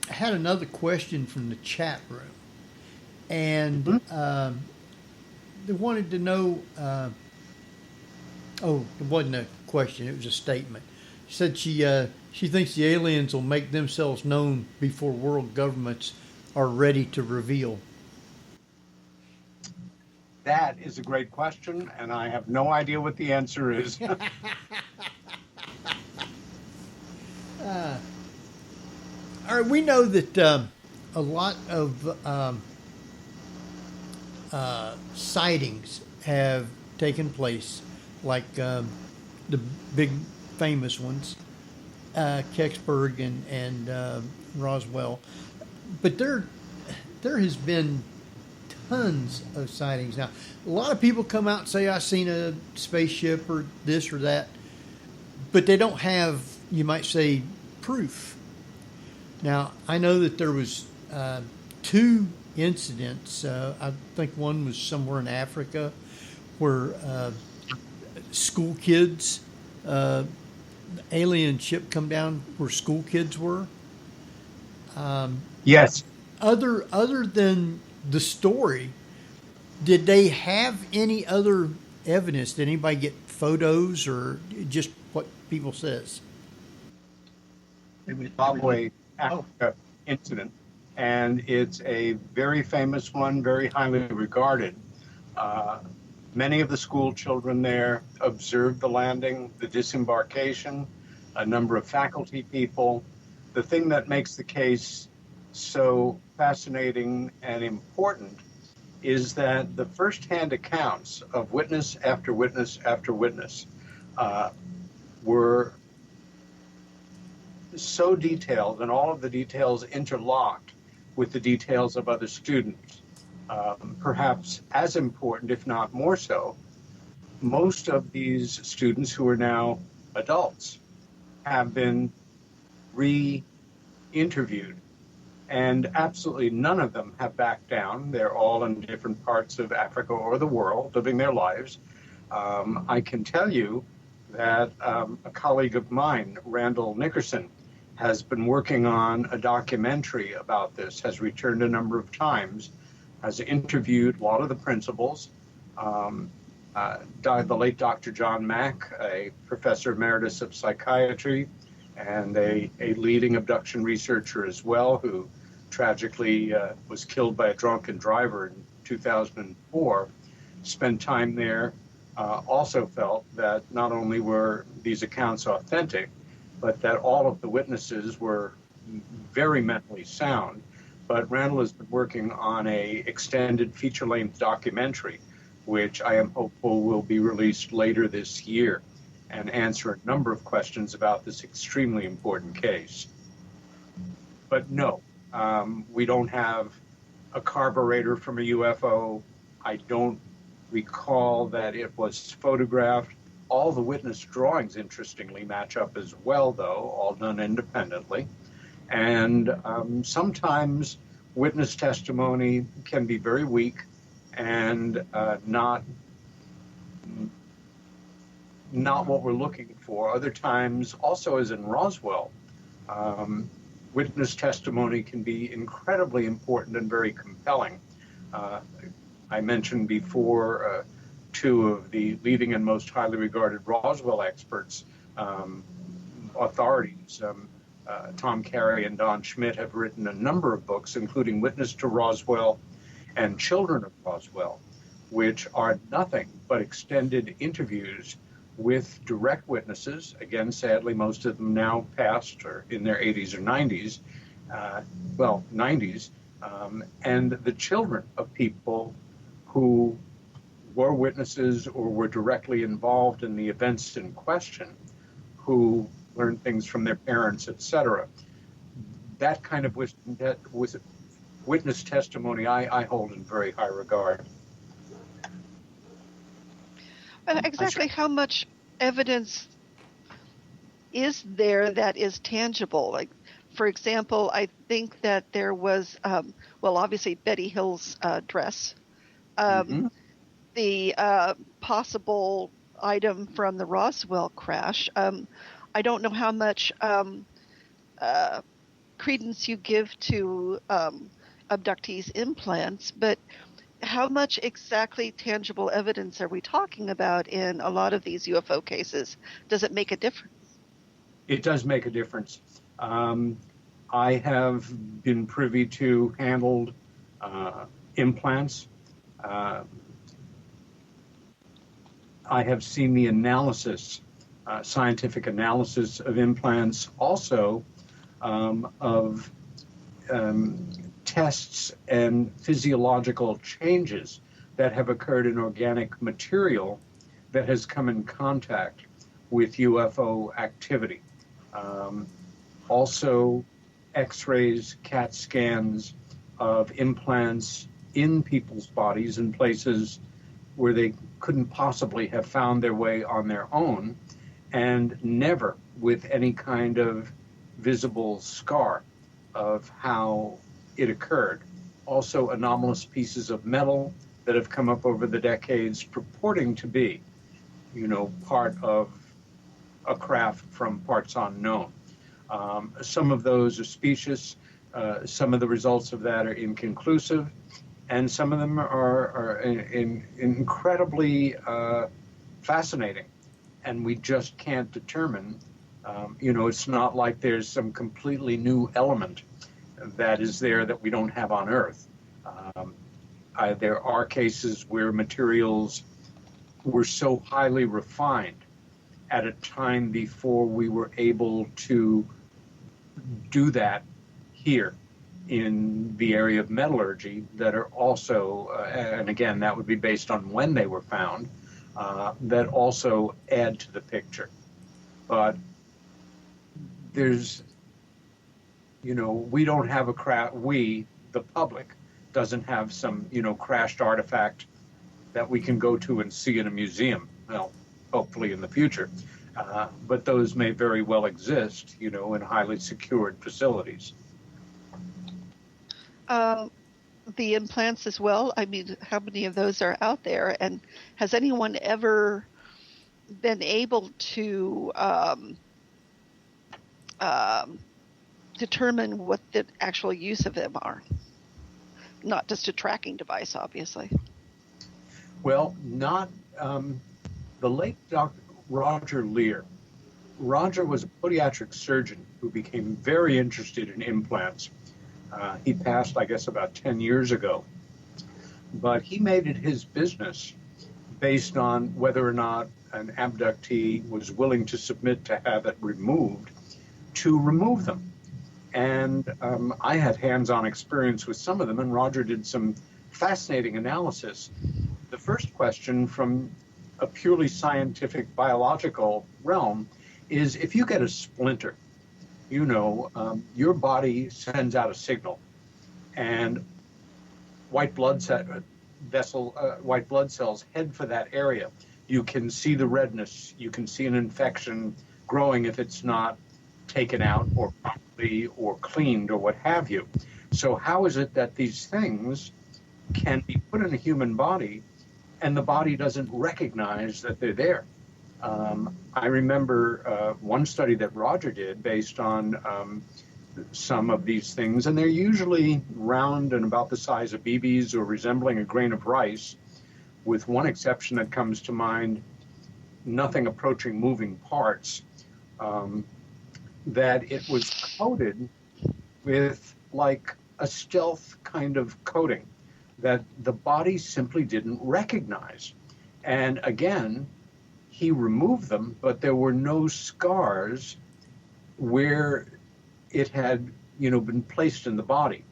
had another question from the chat room, and they wanted to know. It wasn't a question; it was a statement. She said she thinks the aliens will make themselves known before world governments are ready to reveal. That is a great question, and I have no idea what the answer is. All right, we know that a lot of sightings have taken place, like the big famous ones, Kecksburg and Roswell. But there has been tons of sightings. Now, a lot of people come out and say, "I've seen a spaceship or this or that," but they don't have, you might say, proof. Now, I know that there was 2 incidents. I think one was somewhere in Africa where school kids, the alien ship come down where school kids were. Yes. Other than the story, did they have any other evidence? Did anybody get photos or just what people says? Zimbabwe Africa incident, and it's a very famous one, very highly regarded. Many of the school children there observed the landing, the disembarkation, a number of faculty people. the thing that makes the case so fascinating and important is that the firsthand accounts of witness after witness after witness were so detailed, and all of the details interlocked with the details of other students. Perhaps as important, if not more so, most of these students who are now adults have been re-interviewed, and absolutely none of them have backed down. They're all in different parts of Africa or the world living their lives. I can tell you that a colleague of mine, Randall Nickerson, has been working on a documentary about this, has returned a number of times, has interviewed a lot of the principals. The late Dr. John Mack, a professor emeritus of psychiatry and a leading abduction researcher as well, who tragically was killed by a drunken driver in 2004, spent time there, also felt that not only were these accounts authentic, but that all of the witnesses were very mentally sound. But Randall has been working on a extended feature-length documentary, which I am hopeful will be released later this year and answer a number of questions about this extremely important case. But no, we don't have a carburetor from a UFO. I don't recall that it was photographed. All the witness drawings, interestingly, match up as well, though, all done independently. And sometimes witness testimony can be very weak and not what we're looking for. Other times, also as in Roswell, witness testimony can be incredibly important and very compelling. I mentioned before two of the leading and most highly regarded Roswell experts, authorities. Tom Carey and Don Schmidt have written a number of books, including Witness to Roswell and Children of Roswell, which are nothing but extended interviews with direct witnesses. Again, sadly, most of them now passed or in their 80s or 90s, 90s, and the children of people who were witnesses or were directly involved in the events in question, who learned things from their parents, etc. That kind of witness testimony I hold in very high regard. Exactly how much evidence is there that is tangible? Like, for example, I think that there was, obviously Betty Hill's dress, the possible item from the Roswell crash. I don't know how much credence you give to abductees' implants, but how much exactly tangible evidence are we talking about in a lot of these UFO cases? Does it make a difference? It does make a difference. I have been privy to handled implants. I have seen the analysis, scientific analysis of implants, also of tests and physiological changes that have occurred in organic material that has come in contact with UFO activity. Also, X-rays, CAT scans of implants in people's bodies in places where they couldn't possibly have found their way on their own, and never with any kind of visible scar of how it occurred. Also, anomalous pieces of metal that have come up over the decades purporting to be, part of a craft from parts unknown. Some of those are specious. Some of the results of that are inconclusive, and some of them are incredibly fascinating, and we just can't determine. It's not like there's some completely new element that is there that we don't have on Earth. There are cases where materials were so highly refined at a time before we were able to do that here in the area of metallurgy that are also, and again, that would be based on when they were found, that also add to the picture. But there's, we don't have the public, doesn't have some, crashed artifact that we can go to and see in a museum. Well, hopefully in the future. But those may very well exist, in highly secured facilities. The implants as well. I mean, how many of those are out there? And has anyone ever been able to determine what the actual use of them are? Not just a tracking device, obviously. Well, not the late Dr. Roger Lear. Roger was a podiatric surgeon who became very interested in implants. He passed, I guess, about 10 years ago. But he made it his business based on whether or not an abductee was willing to submit to have it removed, to remove them. And I had hands-on experience with some of them, and Roger did some fascinating analysis. The first question from a purely scientific biological realm is, if you get a splinter, your body sends out a signal, and white blood cells head for that area. You can see the redness. You can see an infection growing if it's not taken out or properly or cleaned or what have you. So how is it that these things can be put in a human body and the body doesn't recognize that they're there? I remember one study that Roger did based on some of these things, and they're usually round and about the size of BBs or resembling a grain of rice, with one exception that comes to mind, nothing approaching moving parts, that it was coated with like a stealth kind of coating that the body simply didn't recognize. And again, he removed them, but there were no scars where it had, been placed in the body.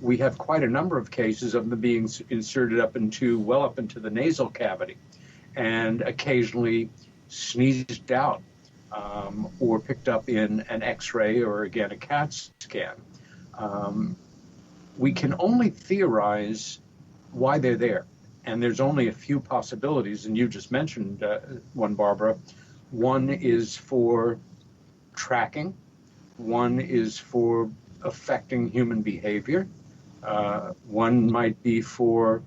We have quite a number of cases of them being inserted up into the nasal cavity, and occasionally sneezed out or picked up in an X-ray or, again, a CAT scan. We can only theorize why they're there. And there's only a few possibilities, and you just mentioned one, Barbara. One is for tracking. One is for affecting human behavior. One might be for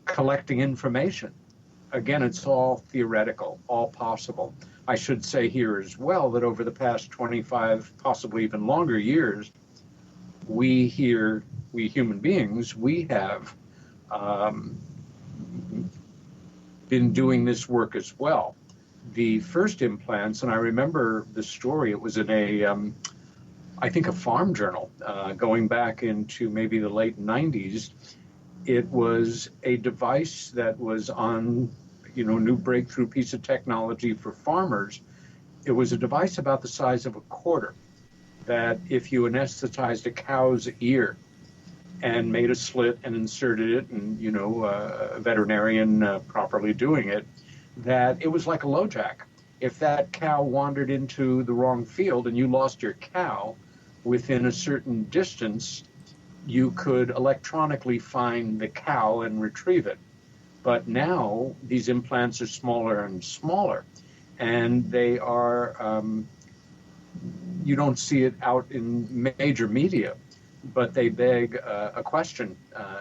collecting information. Again, it's all theoretical, all possible. I should say here as well that over the past 25, possibly even longer years, we human beings, we have been doing this work as well. The first implants, and I remember the story, it was in I think a farm journal, going back into maybe the late 90s. It was a device that was on, new breakthrough piece of technology for farmers. It was a device about the size of a quarter that if you anesthetized a cow's ear and made a slit and inserted it, and, a veterinarian properly doing it, that it was like a LoJack. If that cow wandered into the wrong field and you lost your cow, within a certain distance, you could electronically find the cow and retrieve it. But now these implants are smaller and smaller, and they are, you don't see it out in major media, but they beg a question,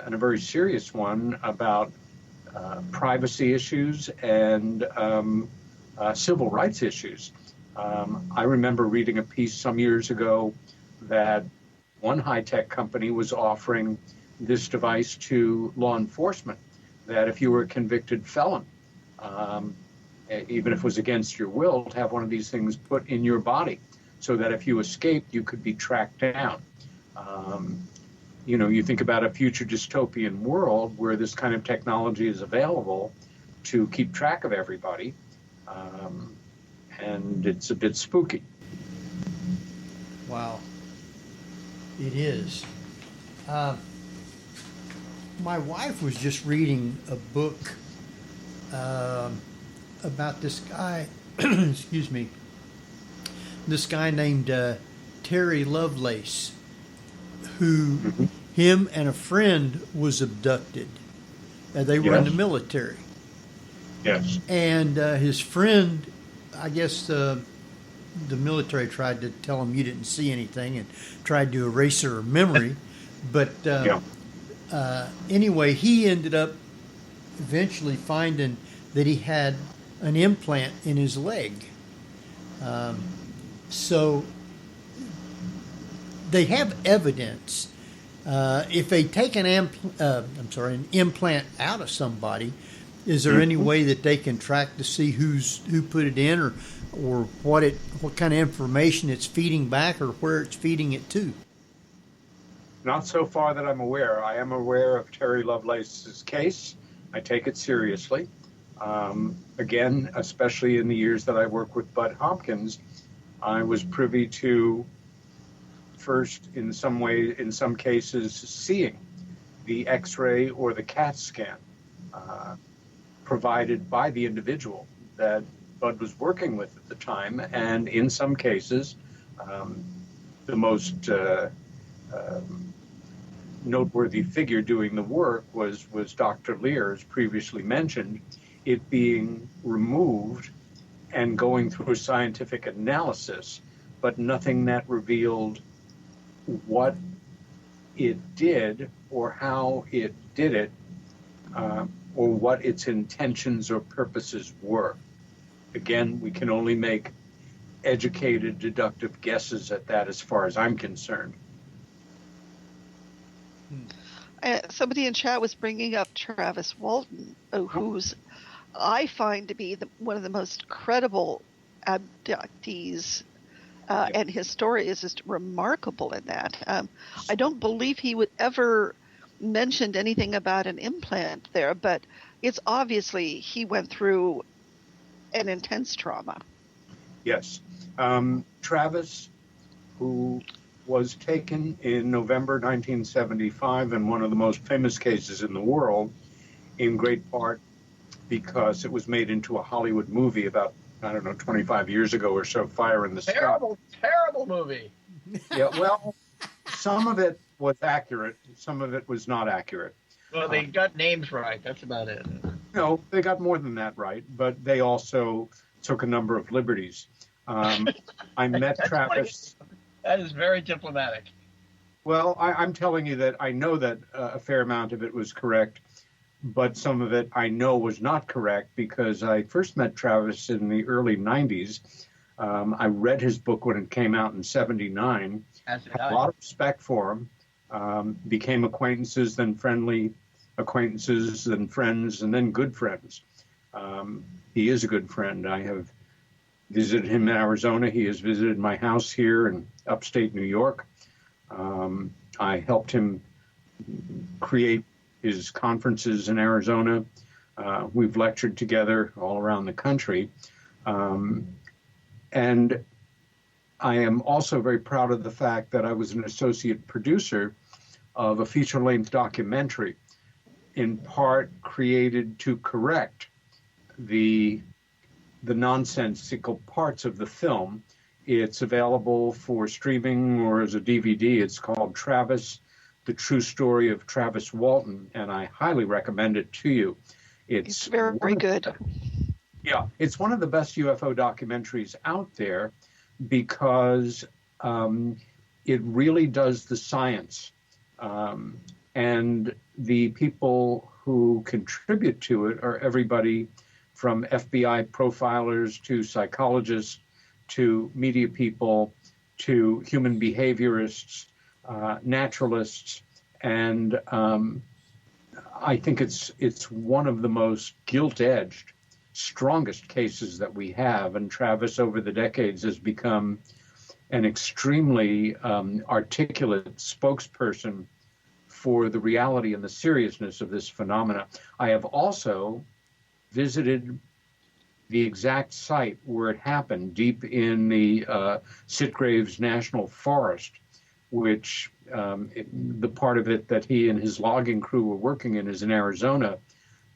and a very serious one, about privacy issues and civil rights issues. I remember reading a piece some years ago that one high-tech company was offering this device to law enforcement, that if you were a convicted felon, even if it was against your will, to have one of these things put in your body so that if you escaped, you could be tracked down. You think about a future dystopian world where this kind of technology is available to keep track of everybody, and it's a bit spooky. Wow. It is. My wife was just reading a book about this guy, excuse me, this guy named Terry Lovelace, who him and a friend was abducted. They were in the military. Yes. And his friend, I guess the military tried to tell him you didn't see anything and tried to erase her memory. But anyway, he ended up eventually finding that he had an implant in his leg. So they have evidence. If they take an implant out of somebody, is there any way that they can track to see who put it in, or what kind of information it's feeding back, or where it's feeding it to? Not so far that I'm aware. I am aware of Terry Lovelace's case. I take it seriously. Again, especially in the years that I worked with Bud Hopkins, I was privy to first, in some cases, seeing the X-ray or the CAT scan provided by the individual that Bud was working with at the time, and in some cases, the most noteworthy figure doing the work was Dr. Lear, as previously mentioned, it being removed and going through a scientific analysis, but nothing that revealed what it did or how it did it, or what its intentions or purposes were. Again, we can only make educated, deductive guesses at that as far as I'm concerned. Somebody in chat was bringing up Travis Walton, who's I find to be one of the most credible abductees, and his story is just remarkable in that. I don't believe he would ever mentioned anything about an implant there, but it's obviously he went through an intense trauma. Yes. Travis, who was taken in November 1975 in one of the most famous cases in the world, in great part because it was made into a Hollywood movie about, 25 years ago or so, Fire in the Sky. Terrible movie. Yeah, well, some of it was accurate, some of it was not accurate. Well, they got names right. That's about it. No, they got more than that right, but they also took a number of liberties. I met Travis. That is very diplomatic. Well, I'm telling you that I know that a fair amount of it was correct, but some of it I know was not correct because I first met Travis in the early 90s. I read his book when it came out in 79. Had a lot of respect for him. Became acquaintances, then friendly acquaintances, then friends, and then good friends. He is a good friend. I have visited him in Arizona. He has visited my house here in upstate New York. I helped him create his conferences in Arizona. We've lectured together all around the country. And I am also very proud of the fact that I was an associate producer of a feature-length documentary, in part created to correct the nonsensical parts of the film. It's available for streaming or as a DVD. It's called Travis, The True Story of Travis Walton, and I highly recommend it to you. It's very good. Yeah, it's one of the best UFO documentaries out there because it really does the science. And the people who contribute to it are everybody from FBI profilers to psychologists to media people to human behaviorists, naturalists, and I think it's one of the most gilt-edged, strongest cases that we have. And Travis, over the decades, has become an extremely articulate spokesperson for the reality and the seriousness of this phenomena. I have also visited the exact site where it happened, deep in the Sitgraves National Forest, which the part of it that he and his logging crew were working in is in Arizona,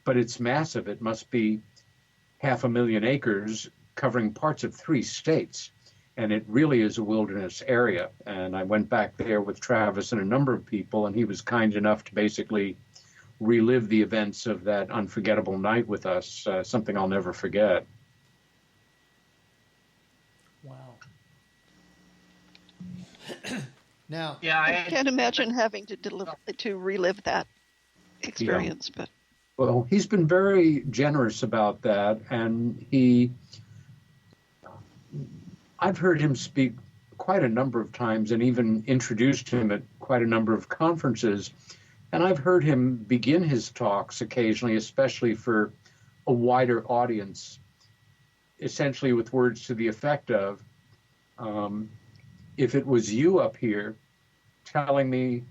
but it's massive. It must be 500,000 acres covering parts of 3 states. And it really is a wilderness area. And I went back there with Travis and a number of people, and he was kind enough to basically relive the events of that unforgettable night with us, something I'll never forget. Wow. Now, Yeah, I can't imagine having to relive that experience, but well, he's been very generous about that, and I've heard him speak quite a number of times and even introduced him at quite a number of conferences. And I've heard him begin his talks occasionally, especially for a wider audience, essentially with words to the effect of, if it was you up here telling me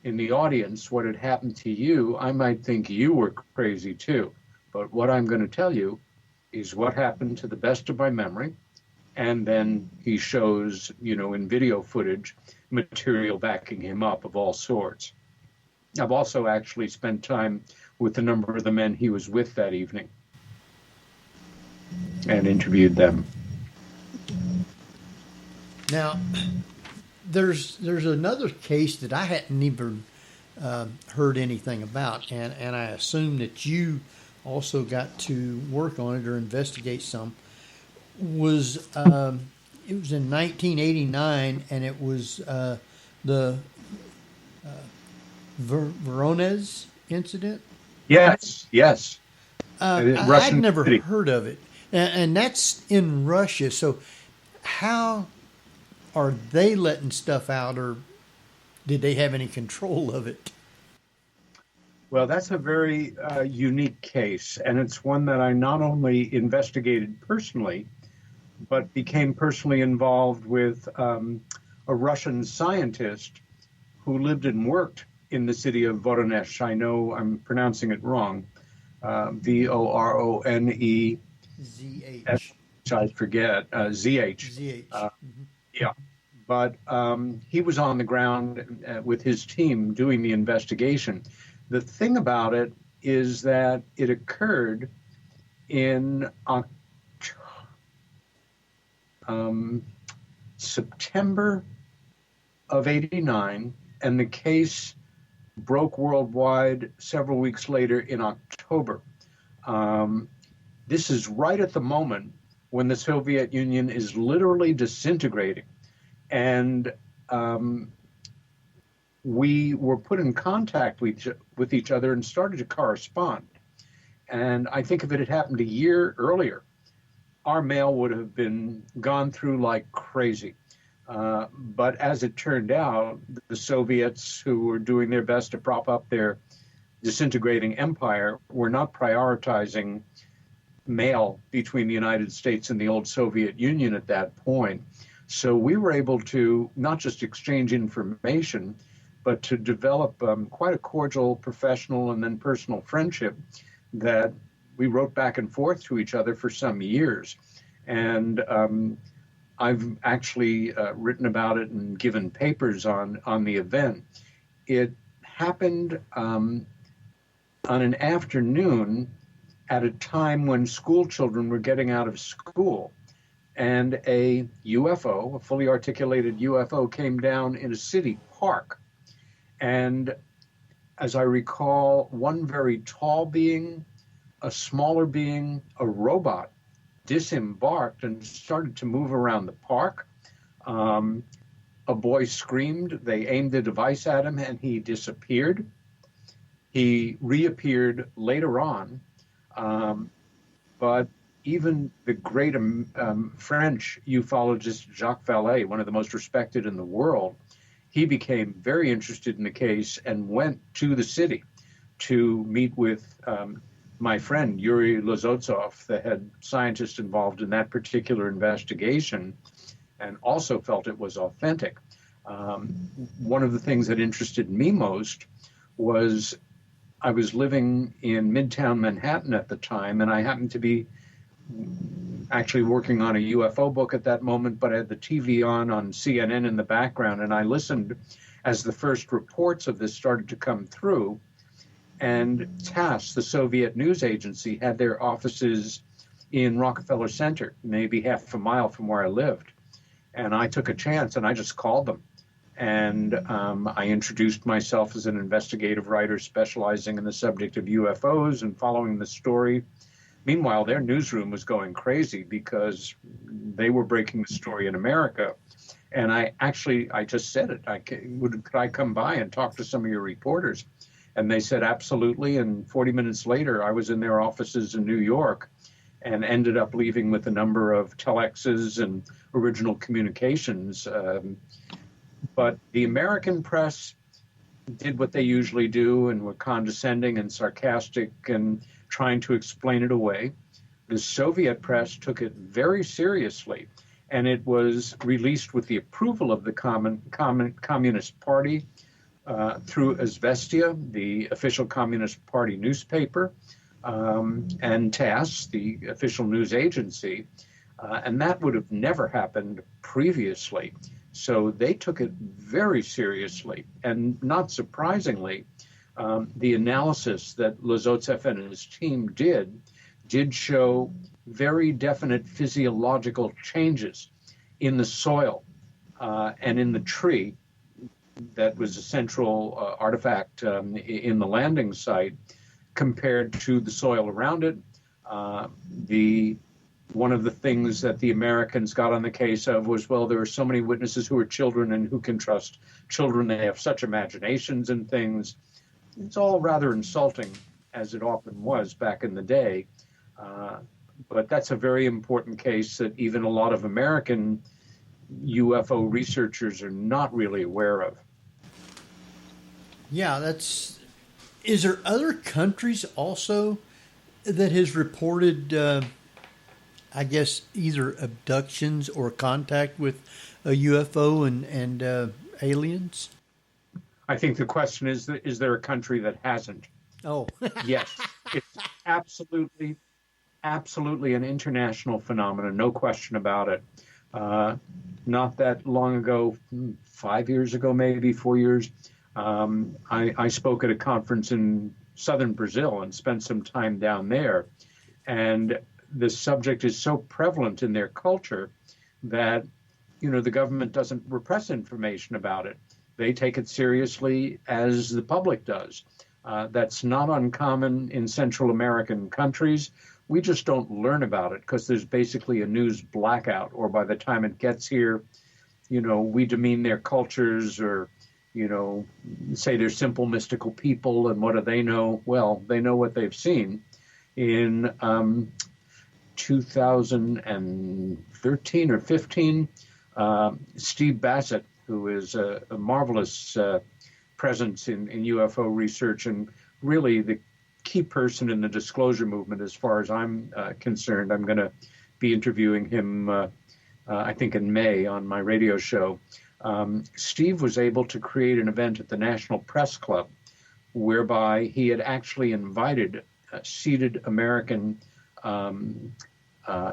in the audience what had happened to you, I might think you were crazy too. But what I'm going to tell you is what happened to the best of my memory. And then he shows, in video footage, material backing him up of all sorts. I've also actually spent time with a number of the men he was with that evening and interviewed them. Now, there's another case that I hadn't even heard anything about, and I assume that you also got to work on it or investigate some. It was in 1989, and it was the Voronezh incident. Yes. I'd never heard of it, and that's in Russia. So, how are they letting stuff out, or did they have any control of it? Well, that's a very unique case, and it's one that I not only investigated personally, but became personally involved with a Russian scientist who lived and worked in the city of Voronezh. I know I'm pronouncing it wrong. Voronezh. I forget. ZH. Yeah. But he was on the ground with his team doing the investigation. The thing about it is that it occurred in September of '89, and the case broke worldwide several weeks later in October. This is right at the moment when the Soviet Union is literally disintegrating. And we were put in contact with each other and started to correspond. And I think if it had happened a year earlier, our mail would have been gone through like crazy. But as it turned out, the Soviets, who were doing their best to prop up their disintegrating empire, were not prioritizing mail between the United States and the old Soviet Union at that point. So we were able to not just exchange information, but to develop quite a cordial professional and then personal friendship that we wrote back and forth to each other for some years. And I've actually written about it and given papers on the event. It happened on an afternoon at a time when school children were getting out of school. And a UFO, a fully articulated UFO, came down in a city park. And as I recall, one very tall being, a smaller being, a robot, disembarked and started to move around the park. A boy screamed. They aimed the device at him, and he disappeared. He reappeared later on. But even the great French ufologist Jacques Vallée, one of the most respected in the world, he became very interested in the case and went to the city to meet with my friend Yuri Lozotsov, the head scientist involved in that particular investigation, and also felt it was authentic. One of the things that interested me most was I was living in Midtown Manhattan at the time, and I happened to be actually working on a UFO book at that moment, but I had the TV on CNN in the background, and I listened as the first reports of this started to come through. And TASS, the Soviet news agency, had their offices in Rockefeller Center, maybe half a mile from where I lived. And I took a chance and I just called them. And I introduced myself as an investigative writer specializing in the subject of UFOs and following the story. Meanwhile, their newsroom was going crazy because they were breaking the story in America. And I just said it. Could I come by and talk to some of your reporters? And they said, absolutely. And 40 minutes later, I was in their offices in New York and ended up leaving with a number of telexes and original communications. But the American press did what they usually do and were condescending and sarcastic and trying to explain it away. The Soviet press took it very seriously, and it was released with the approval of the Communist Party through Izvestia, the official Communist Party newspaper, and TASS, the official news agency. And that would have never happened previously. So they took it very seriously. And not surprisingly, the analysis that Lozotsev and his team did show very definite physiological changes in the soil and in the tree that was a central artifact in the landing site compared to the soil around it. One of the things that the Americans got on the case of was, well, there are so many witnesses who are children, and who can trust children? They have such imaginations and things. It's all rather insulting, as it often was back in the day. But that's a very important case that even a lot of American UFO researchers are not really aware of. Yeah, is there other countries also that has reported, I guess, either abductions or contact with a UFO and aliens? I think the question is there a country that hasn't? Oh. Yes, it's absolutely an international phenomenon, no question about it. Not that long ago, 5 years ago, maybe 4 years, I spoke at a conference in southern Brazil and spent some time down there. And the subject is so prevalent in their culture that, the government doesn't repress information about it. They take it seriously as the public does. That's not uncommon in Central American countries. We just don't learn about it because there's basically a news blackout, or by the time it gets here, we demean their cultures, or, say they're simple mystical people, and what do they know? Well, they know what they've seen. In 2013 or 15, Steve Bassett, who is a marvelous presence in UFO research and really the key person in the disclosure movement as far as I'm concerned. I'm going to be interviewing him, I think, in May on my radio show. Steve was able to create an event at the National Press Club whereby he had actually invited seated American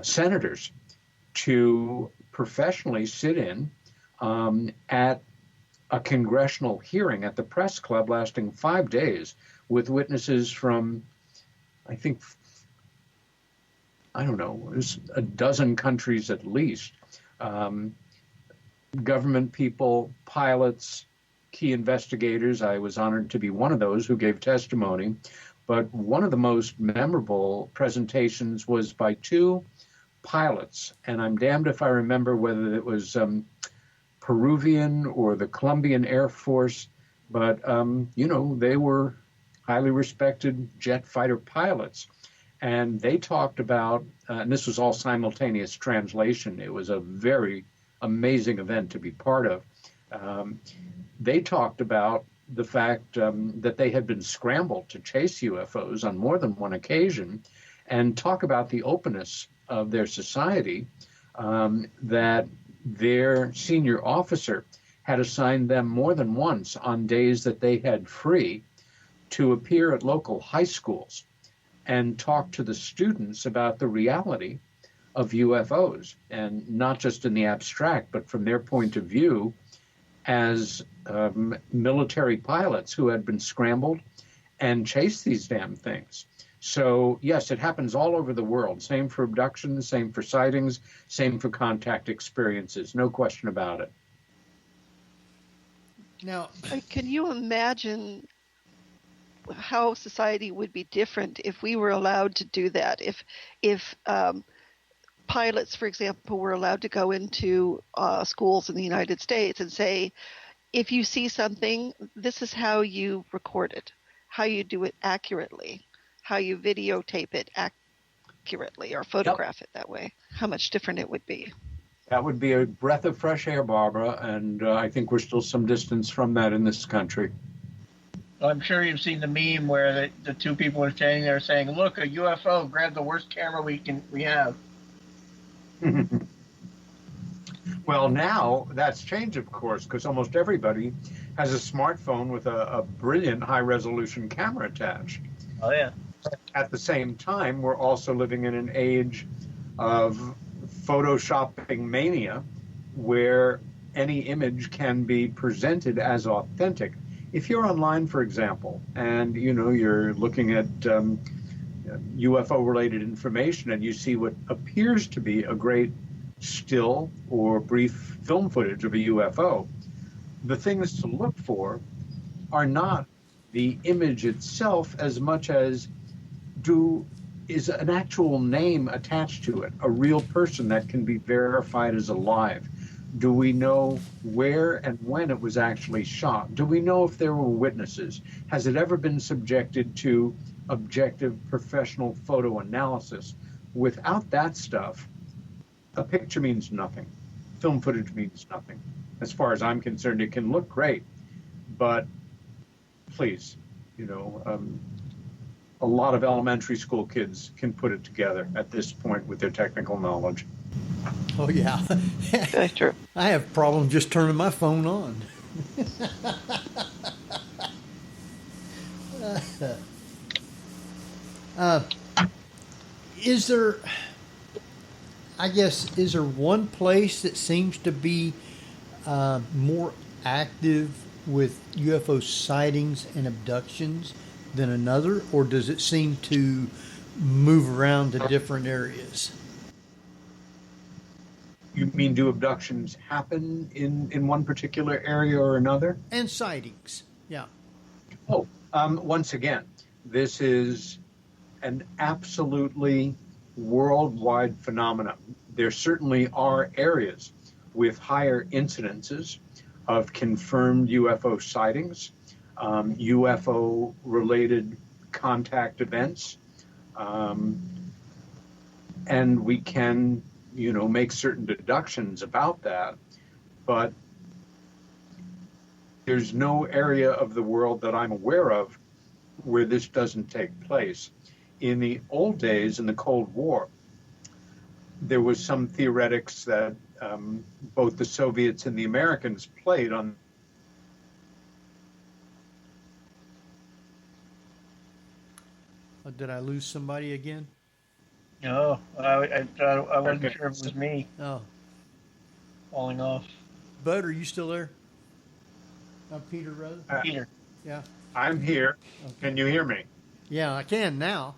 senators to professionally sit in at a congressional hearing at the press club lasting 5 days with witnesses from, I think, it was a dozen countries at least. Government people, pilots, key investigators. I was honored to be one of those who gave testimony. But one of the most memorable presentations was by two pilots, and I'm damned if I remember whether it was Peruvian or the Colombian Air Force, but, they were highly respected jet fighter pilots. And they talked about, and this was all simultaneous translation. It was a very amazing event to be part of. They talked about the fact that they had been scrambled to chase UFOs on more than one occasion, and talk about the openness of their society, that their senior officer had assigned them more than once on days that they had free to appear at local high schools and talk to the students about the reality of UFOs, and not just in the abstract, but from their point of view as military pilots who had been scrambled and chased these damn things. So, yes, it happens all over the world. Same for abductions, same for sightings, same for contact experiences. No question about it. Now, Can you imagine how society would be different if we were allowed to do that? If pilots, for example, were allowed to go into schools in the United States and say, if you see something, this is how you record it, how you do it accurately, how you videotape it accurately or photograph it that way, how much different it would be. That would be a breath of fresh air, Barbara, and I think we're still some distance from that in this country. Well, I'm sure you've seen the meme where the two people are standing there saying, "Look, a UFO! Grab the worst camera we have." Well, now that's changed, of course, because almost everybody has a smartphone with a brilliant high-resolution camera attached. Oh yeah. At the same time, we're also living in an age of photoshopping mania where any image can be presented as authentic. If you're online, for example, and you're looking at UFO-related information and you see what appears to be a great still or brief film footage of a UFO, the things to look for are not the image itself as much as is an actual name attached to it, a real person that can be verified as alive. Do we know where and when it was actually shot? Do we know if there were witnesses? Has it ever been subjected to objective professional photo analysis? Without that stuff, a picture means nothing. Film footage means nothing. As far as I'm concerned, it can look great, but please, a lot of elementary school kids can put it together at this point with their technical knowledge. oh yeah, That's true. I have problems just turning my phone on. Is there one place that seems to be more active with UFO sightings and abductions than another, or does it seem to move around to different areas? You mean, do abductions happen in one particular area or another? And sightings, yeah. Oh, once again, this is an absolutely worldwide phenomenon. There certainly are areas with higher incidences of confirmed UFO sightings, UFO-related contact events, and we can, make certain deductions about that, but there's no area of the world that I'm aware of where this doesn't take place. In the old days, in the Cold War, there was some theoretics that both the Soviets and the Americans played on. Did I lose somebody again? No, I wasn't sure if it was me Oh, falling off. Bud, are you still there? Peter Rose? Peter. Yeah. I'm here. Okay. Can you hear me? Yeah, I can now.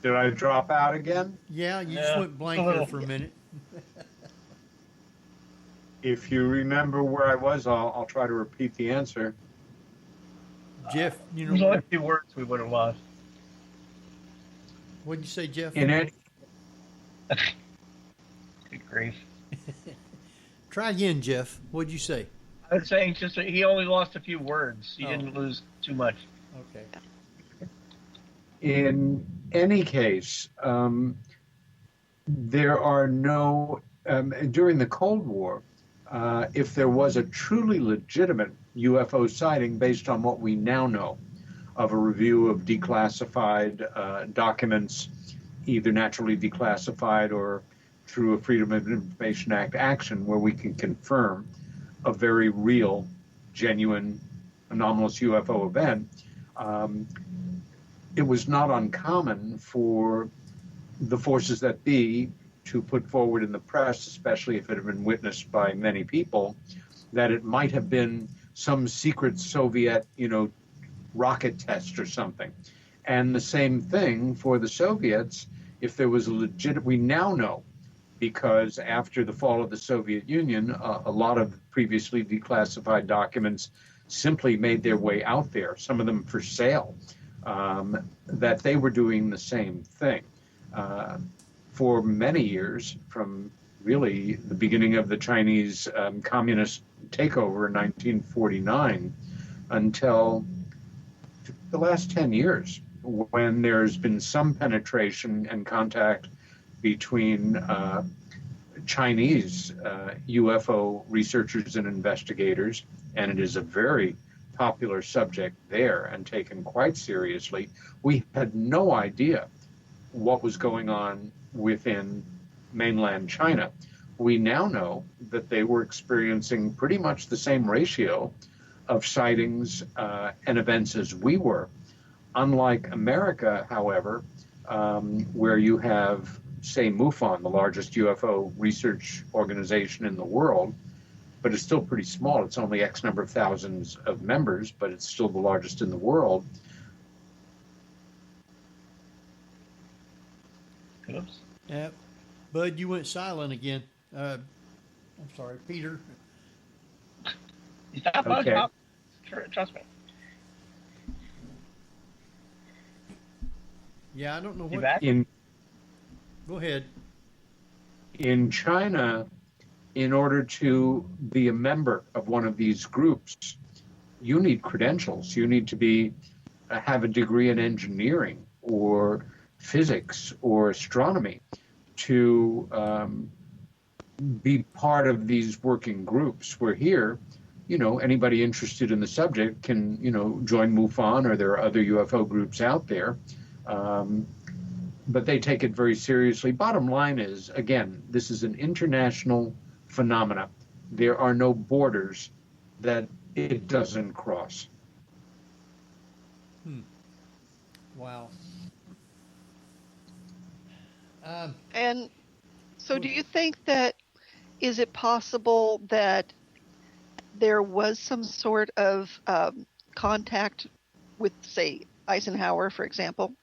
Did I drop out again? Yeah, you just Yeah, went blank a there little. for a minute. If you remember where I was, I'll try to repeat the answer. Jeff, There's only a few words we would have lost. what'd you say, Jeff? In any, Good grief. Try again, Jeff. What'd you say? I was saying just that he only lost a few words. He Oh. didn't lose too much. Okay. in any case, there are no, during the Cold War, if there was a truly legitimate UFO sighting based on what we now know of a review of declassified documents, either naturally declassified or through a Freedom of Information Act action where we can confirm a very real, genuine, anomalous UFO event, it was not uncommon for the forces that be to put forward in the press, especially if it had been witnessed by many people, that it might have been some secret Soviet, rocket test or something. And the same thing for the Soviets, if there was a legit, we now know, because after the fall of the Soviet Union, a lot of previously declassified documents simply made their way out there, some of them for sale, that they were doing the same thing. For many years, from really the beginning of the Chinese communist takeover in 1949 until the last 10 years, when there's been some penetration and contact between Chinese UFO researchers and investigators, and it is a very popular subject there and taken quite seriously. We had no idea what was going on within mainland China. We now know that they were experiencing pretty much the same ratio of sightings and events as we were. Unlike America, however, where you have, say, MUFON, the largest UFO research organization in the world, but it's still pretty small. It's only X number of thousands of members, but it's still the largest in the world. Oops. Yeah. Bud, you went silent again. I'm sorry, Peter. Is that Bud? Okay. Trust me. Yeah, I don't know You what. back? Go ahead. In China, in order to be a member of one of these groups, you need credentials. You need to have a degree in engineering or physics or astronomy to be part of these working groups. Where here, anybody interested in the subject can, join MUFON, or there are other UFO groups out there. But they take it very seriously. Bottom line is, again, this is an international phenomena. There are no borders that it doesn't cross. Wow. And so do you think that, is it possible that there was some sort of contact with, say, Eisenhower, for example,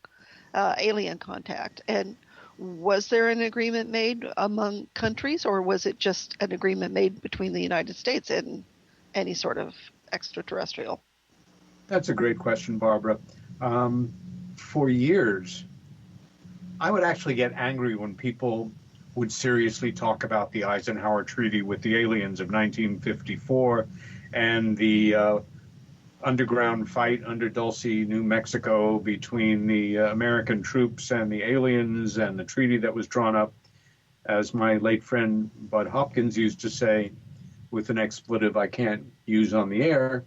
alien contact? And was there an agreement made among countries, or was it just an agreement made between the United States and any sort of extraterrestrial? That's a great question, Barbara. For years, I would actually get angry when people would seriously talk about the Eisenhower Treaty with the aliens of 1954 and the underground fight under Dulce, New Mexico between the American troops and the aliens, and the treaty that was drawn up, as my late friend Bud Hopkins used to say, with an expletive I can't use on the air.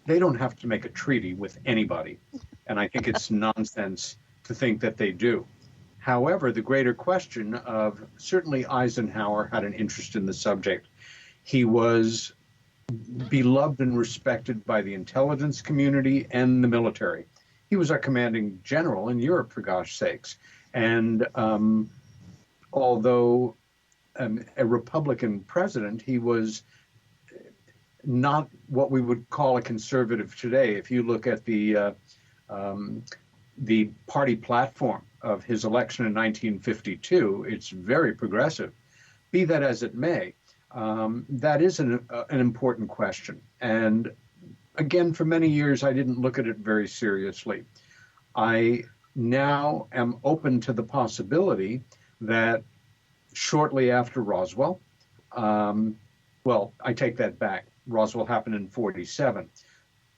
They don't have to make a treaty with anybody. And I think it's nonsense to think that they do. However, the greater question of, certainly Eisenhower had an interest in the subject. He was beloved and respected by the intelligence community and the military. He was our commanding general in Europe, for gosh sakes. And although a Republican president, he was not what we would call a conservative today. If you look at the party platform of his election in 1952, it's very progressive. Be that as it may, that is an important question. And again, for many years, I didn't look at it very seriously. I now am open to the possibility that shortly after Roswell, well, I take that back. Roswell happened in 1947.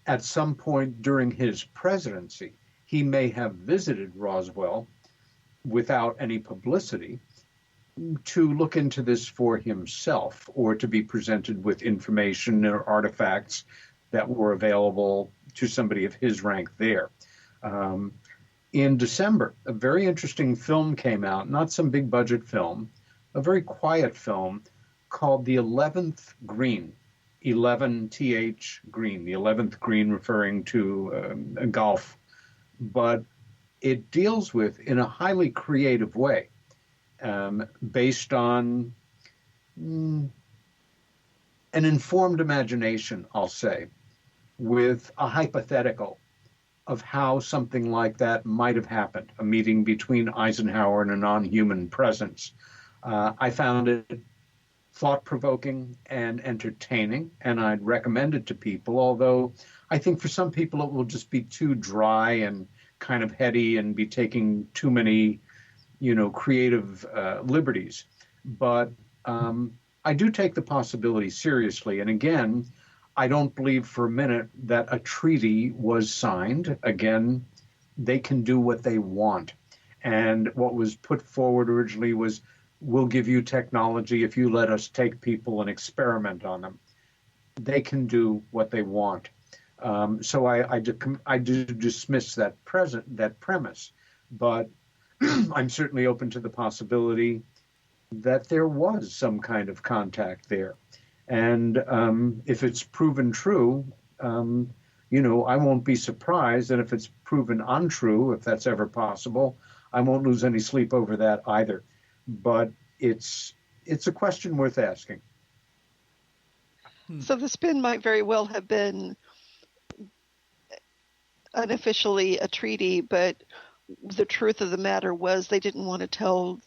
At some point during his presidency, he may have visited Roswell without any publicity to look into this for himself, or to be presented with information or artifacts that were available to somebody of his rank there. In December, a very interesting film came out, not some big budget film, a very quiet film called The 11th Green, 11th green, the 11th green referring to golf. But it deals with in a highly creative way, based on an informed imagination, I'll say, with a hypothetical of how something like that might have happened, a meeting between Eisenhower and a non-human presence. I found it thought-provoking and entertaining, and I'd recommend it to people, although I think for some people it will just be too dry and kind of heady and be taking too many, creative liberties. But I do take the possibility seriously. And again, I don't believe for a minute that a treaty was signed. Again, they can do what they want. And what was put forward originally was, we'll give you technology if you let us take people and experiment on them. They can do what they want. So I do dismiss that premise, but I'm certainly open to the possibility that there was some kind of contact there. And if it's proven true, I won't be surprised. And if it's proven untrue, if that's ever possible, I won't lose any sleep over that either. But it's a question worth asking. So the spin might very well have been unofficially a treaty, but the truth of the matter was they didn't want to tell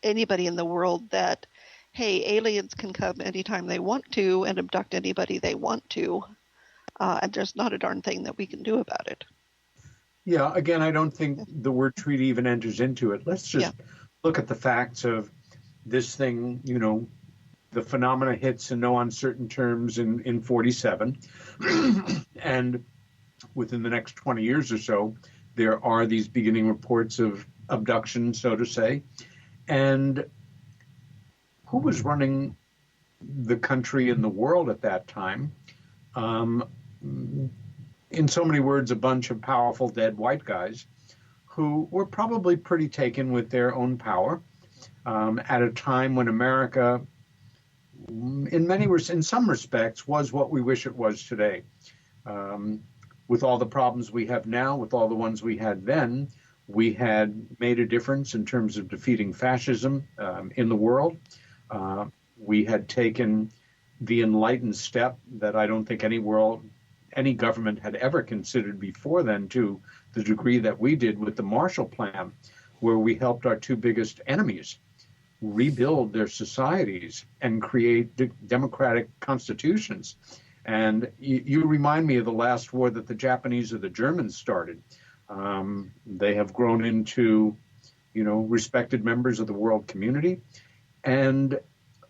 anybody in the world that, hey, aliens can come anytime they want to and abduct anybody they want to, and there's not a darn thing that we can do about it. Yeah, again, I don't think the word treaty even enters into it. Let's just look at the facts of this thing, the phenomena hits in no uncertain terms in 47. And within the next 20 years or so, there are these beginning reports of abduction, so to say. And who was running the country and the world at that time? In so many words, a bunch of powerful dead white guys who were probably pretty taken with their own power at a time when America, in some respects, was what we wish it was today. With all the problems we have now, with all the ones we had then, we had made a difference in terms of defeating fascism in the world. We had taken the enlightened step that I don't think any government had ever considered before then, to the degree that we did with the Marshall Plan, where we helped our two biggest enemies rebuild their societies and create democratic constitutions. And you remind me of the last war that the Japanese or the Germans started. They have grown into, respected members of the world community. And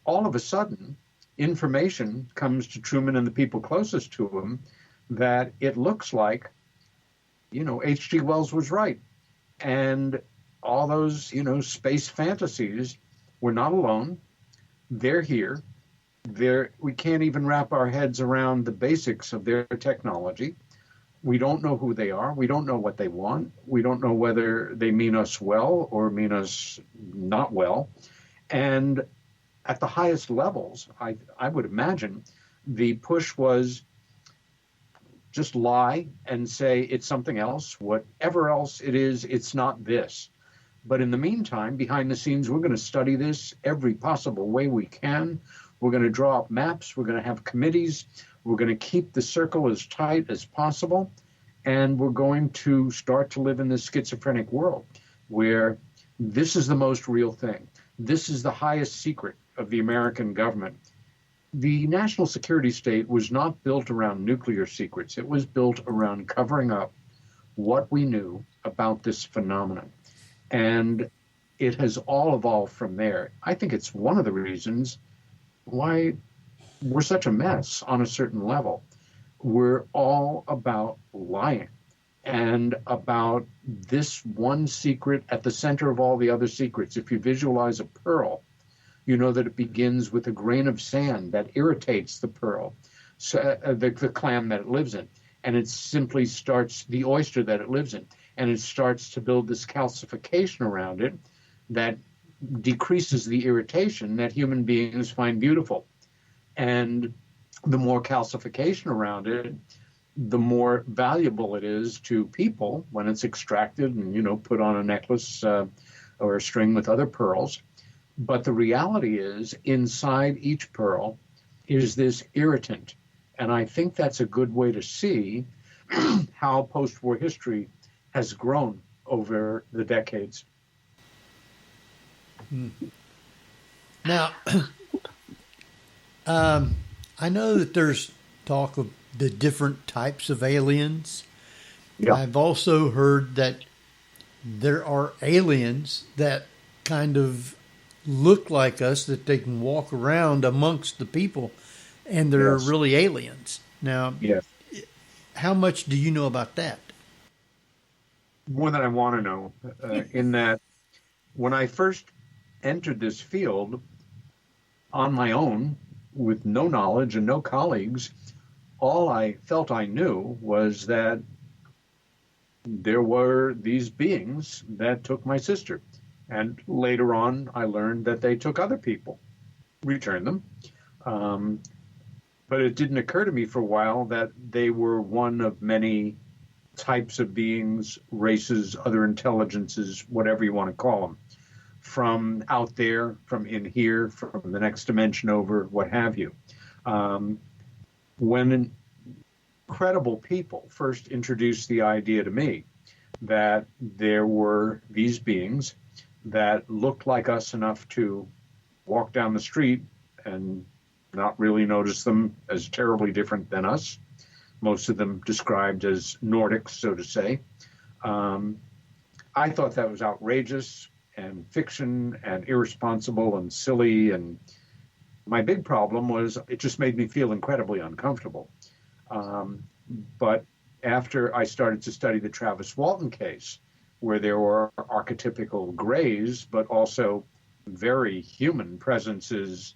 all of a sudden, information comes to Truman and the people closest to him that it looks like, H.G. Wells was right. And all those, space fantasies, we're not alone. They're here. We can't even wrap our heads around the basics of their technology. We don't know who they are. We don't know what they want. We don't know whether they mean us well or mean us not well. And at the highest levels, I would imagine the push was just lie and say it's something else. Whatever else it is, it's not this. But in the meantime, behind the scenes, we're going to study this every possible way we can. We're going to draw up maps. We're going to have committees. We're going to keep the circle as tight as possible. And we're going to start to live in this schizophrenic world where this is the most real thing. This is the highest secret of the American government. The national security state was not built around nuclear secrets. It was built around covering up what we knew about this phenomenon. And it has all evolved from there. I think it's one of the reasons why we're such a mess on a certain level. We're all about lying and about this one secret at the center of all the other secrets. If you visualize a pearl, you know that it begins with a grain of sand that irritates the pearl, so, the clam that it lives in. And it simply starts, the oyster that it lives in, and it starts to build this calcification around it that decreases the irritation that human beings find beautiful. And the more calcification around it, the more valuable it is to people when it's extracted and, put on a necklace or a string with other pearls. But the reality is, inside each pearl is this irritant. And I think that's a good way to see how post-war history has grown over the decades. Now, I know that there's talk of the different types of aliens. Yeah. I've also heard that there are aliens that kind of look like us, that they can walk around amongst the people, and they're really aliens. Now, how much do you know about that? More than I want to know, in that when I first entered this field on my own, with no knowledge and no colleagues, all I felt I knew was that there were these beings that took my sister. And later on, I learned that they took other people, returned them. But it didn't occur to me for a while that they were one of many types of beings, races, other intelligences, whatever you want to call them, from out there, from in here, from the next dimension over, what have you. When credible people first introduced the idea to me that there were these beings that looked like us enough to walk down the street and not really notice them as terribly different than us, most of them described as Nordics, so to say, I thought that was outrageous and fiction and irresponsible and silly. And my big problem was it just made me feel incredibly uncomfortable. But after I started to study the Travis Walton case, where there were archetypical grays, but also very human presences,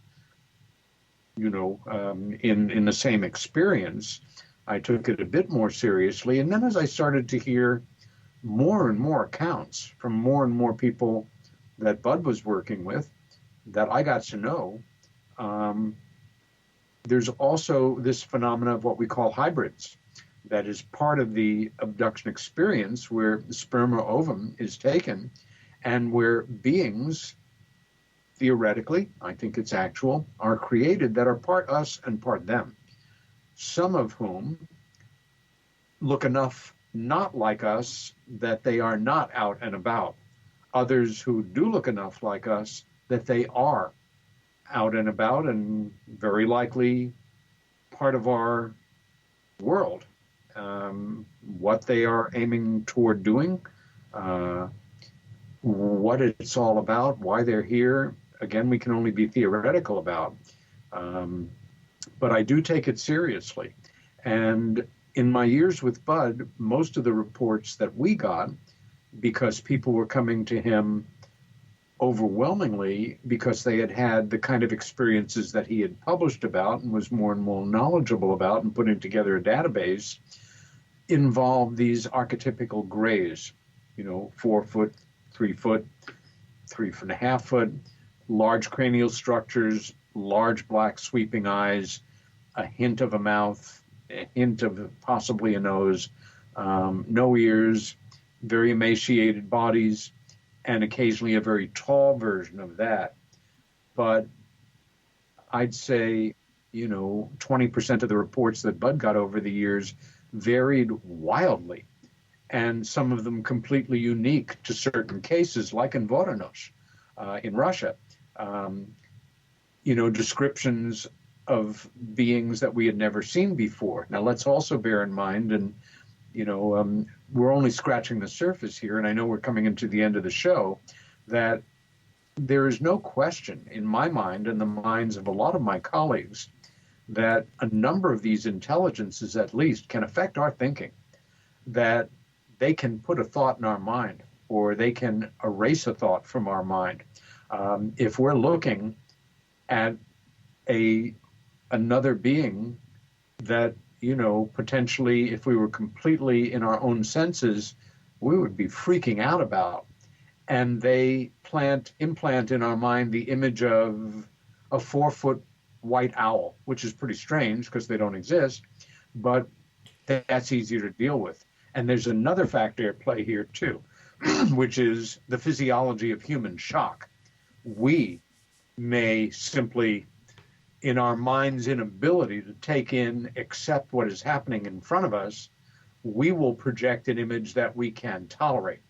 in the same experience, I took it a bit more seriously. And then as I started to hear more and more accounts from more and more people that Bud was working with, that I got to know, there's also this phenomena of what we call hybrids. That is part of the abduction experience, where the sperm or ovum is taken and where beings, theoretically, I think it's actual, are created that are part us and part them. Some of whom look enough not like us that they are not out and about. Others who do look enough like us that they are out and about and very likely part of our world. What they are aiming toward doing, what it's all about, why they're here, again, we can only be theoretical about. But I do take it seriously. And in my years with Bud, most of the reports that we got, because people were coming to him overwhelmingly because they had had the kind of experiences that he had published about and was more and more knowledgeable about and putting together a database, involved these archetypical grays, 4 foot, 3 foot, 3.5 foot, large cranial structures, large black sweeping eyes, a hint of a mouth, a hint of possibly a nose, no ears, very emaciated bodies, and occasionally a very tall version of that. But I'd say, 20% of the reports that Bud got over the years varied wildly, and some of them completely unique to certain cases, like in Voronezh, in Russia. Descriptions of beings that we had never seen before. Now, let's also bear in mind, and we're only scratching the surface here, and I know we're coming into the end of the show, that there is no question in my mind and the minds of a lot of my colleagues that a number of these intelligences at least can affect our thinking, that they can put a thought in our mind or they can erase a thought from our mind. If we're looking at another being that, potentially if we were completely in our own senses, we would be freaking out about. And they implant in our mind the image of a 4-foot white owl, which is pretty strange because they don't exist, but that's easier to deal with. And there's another factor at play here too, which is the physiology of human shock. We may simply, in our mind's inability to take in, accept what is happening in front of us, we will project an image that we can tolerate.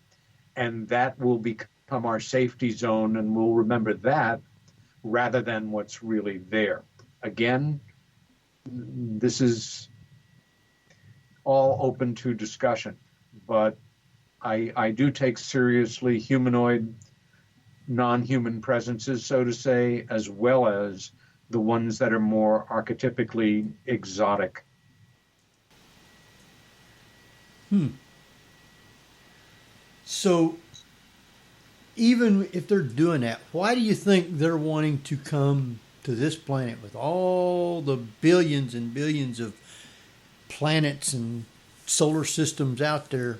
And that will become our safety zone, and we'll remember that rather than what's really there. Again, this is all open to discussion, but I do take seriously humanoid, non-human presences, so to say, as well as the ones that are more archetypically exotic. So even if they're doing that, why do you think they're wanting to come to this planet with all the billions and billions of planets and solar systems out there?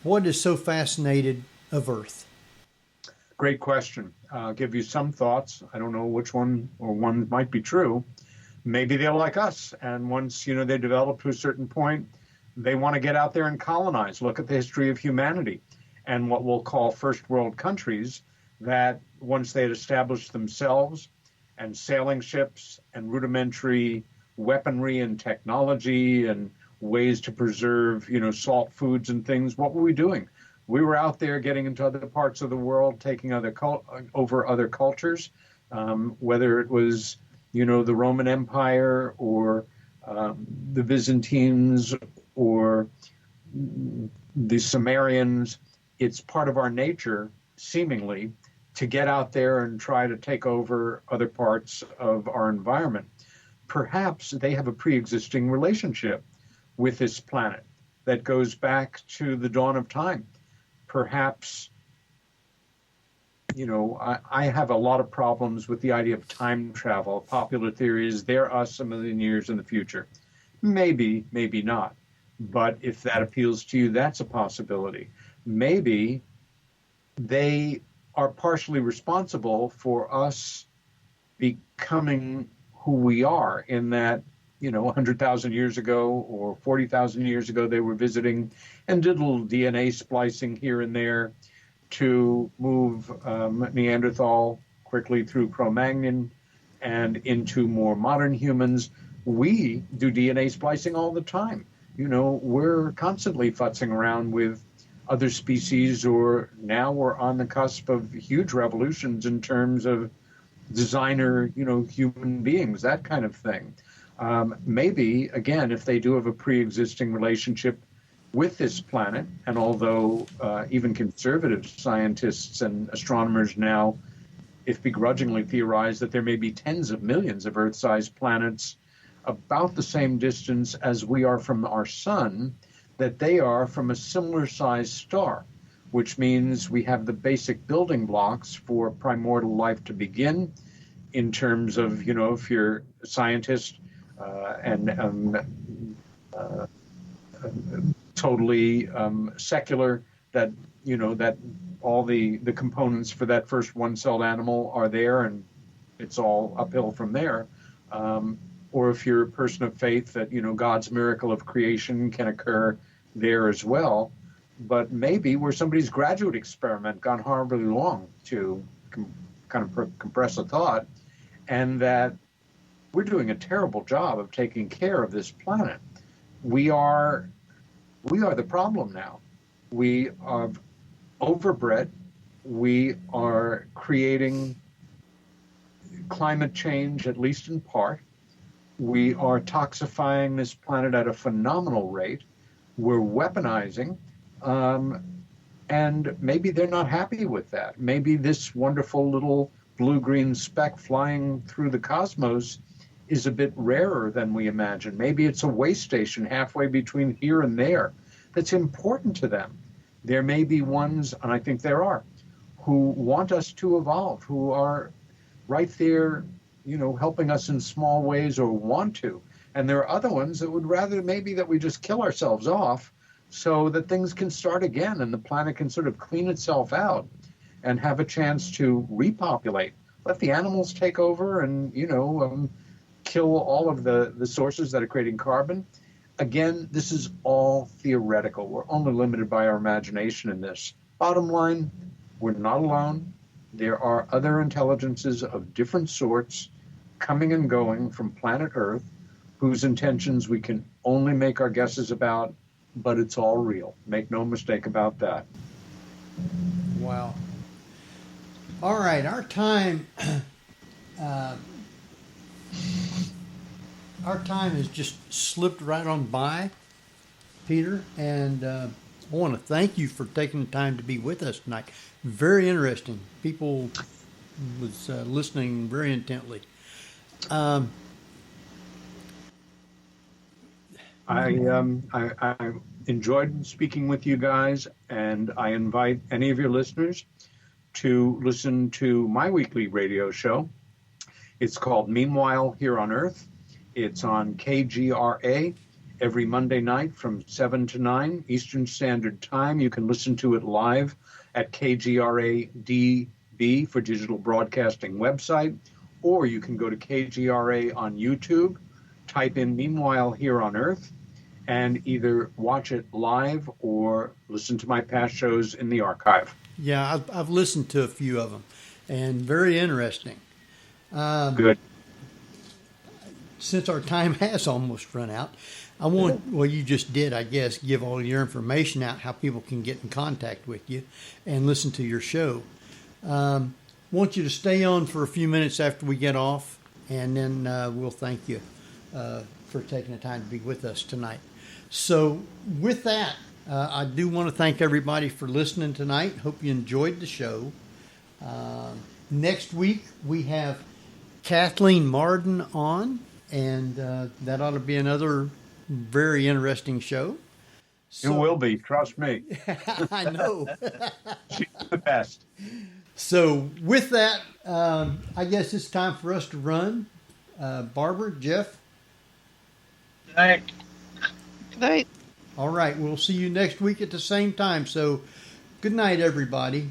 What is so fascinated of Earth? Great question. I'll give you some thoughts. I don't know which one or one might be true. Maybe they're like us, and once they develop to a certain point, they want to get out there and colonize. Look at the history of humanity and what we'll call first world countries, that once they had established themselves and sailing ships and rudimentary weaponry and technology and ways to preserve, salt foods and things, what were we doing? We were out there getting into other parts of the world, taking over other cultures, whether it was, the Roman Empire or the Byzantines or the Sumerians. It's part of our nature, seemingly, to get out there and try to take over other parts of our environment. Perhaps they have a pre-existing relationship with this planet that goes back to the dawn of time. Perhaps, I have a lot of problems with the idea of time travel. Popular theory is they're us a million years in the future. Maybe, maybe not. But if that appeals to you, that's a possibility. Maybe they are partially responsible for us becoming who we are, in that, 100,000 years ago or 40,000 years ago, they were visiting and did a little DNA splicing here and there to move Neanderthal quickly through Cro-Magnon and into more modern humans. We do DNA splicing all the time. We're constantly futzing around with other species, or now we're on the cusp of huge revolutions in terms of designer, human beings, that kind of thing. Maybe, again, if they do have a pre-existing relationship with this planet, and although even conservative scientists and astronomers now, if begrudgingly, theorize that there may be tens of millions of Earth-sized planets about the same distance as we are from our sun, that they are from a similar sized star, which means we have the basic building blocks for primordial life to begin, in terms of, if you're a scientist and totally secular, that, that all the components for that first one-celled animal are there, and it's all uphill from there. Or if you're a person of faith, that, God's miracle of creation can occur there as well. But maybe where somebody's graduate experiment gone horribly long, to kind of compress a thought, and that we're doing a terrible job of taking care of this planet. We are the problem now. We are overbred. We are creating climate change, at least in part. We are toxifying this planet at a phenomenal rate. We're weaponizing, and maybe they're not happy with that. Maybe this wonderful little blue-green speck flying through the cosmos is a bit rarer than we imagine. Maybe it's a way station halfway between here and there that's important to them. There may be ones, and I think there are, who want us to evolve, who are right there, helping us in small ways, or want to. And there are other ones that would rather maybe that we just kill ourselves off so that things can start again and the planet can sort of clean itself out and have a chance to repopulate. Let the animals take over and, kill all of the sources that are creating carbon. Again, this is all theoretical. We're only limited by our imagination in this. Bottom line, we're not alone. There are other intelligences of different sorts coming and going from planet Earth, whose intentions we can only make our guesses about, but it's all real. Make no mistake about that. Wow. All right, our time has just slipped right on by, Peter, and I want to thank you for taking the time to be with us tonight. Very interesting. People was listening very intently. I enjoyed speaking with you guys, and I invite any of your listeners to listen to my weekly radio show. It's called Meanwhile Here on Earth. It's on KGRA every Monday night from 7 to 9 Eastern Standard Time. You can listen to it live at KGRA DB for Digital Broadcasting website, or you can go to KGRA on YouTube, type in Meanwhile Here on Earth, and either watch it live or listen to my past shows in the archive. Yeah, I've listened to a few of them, and very interesting. Good. Since our time has almost run out, well, you just did, I guess, give all your information out, how people can get in contact with you and listen to your show. Want you to stay on for a few minutes after we get off, and then we'll thank you for taking the time to be with us tonight. So with that, I do want to thank everybody for listening tonight. Hope you enjoyed the show. Next week, we have Kathleen Marden on, and that ought to be another very interesting show. It will be, trust me. I know. She's the best. So with that, I guess it's time for us to run. Barbara, Jeff? Good night. Good night. All right, we'll see you next week at the same time. So good night, everybody.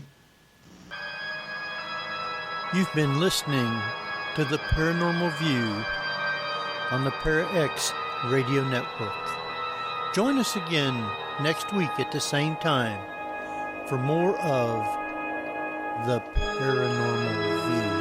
You've been listening to the Paranormal View on the ParaX Radio Network. Join us again next week at the same time for more of the Paranormal View.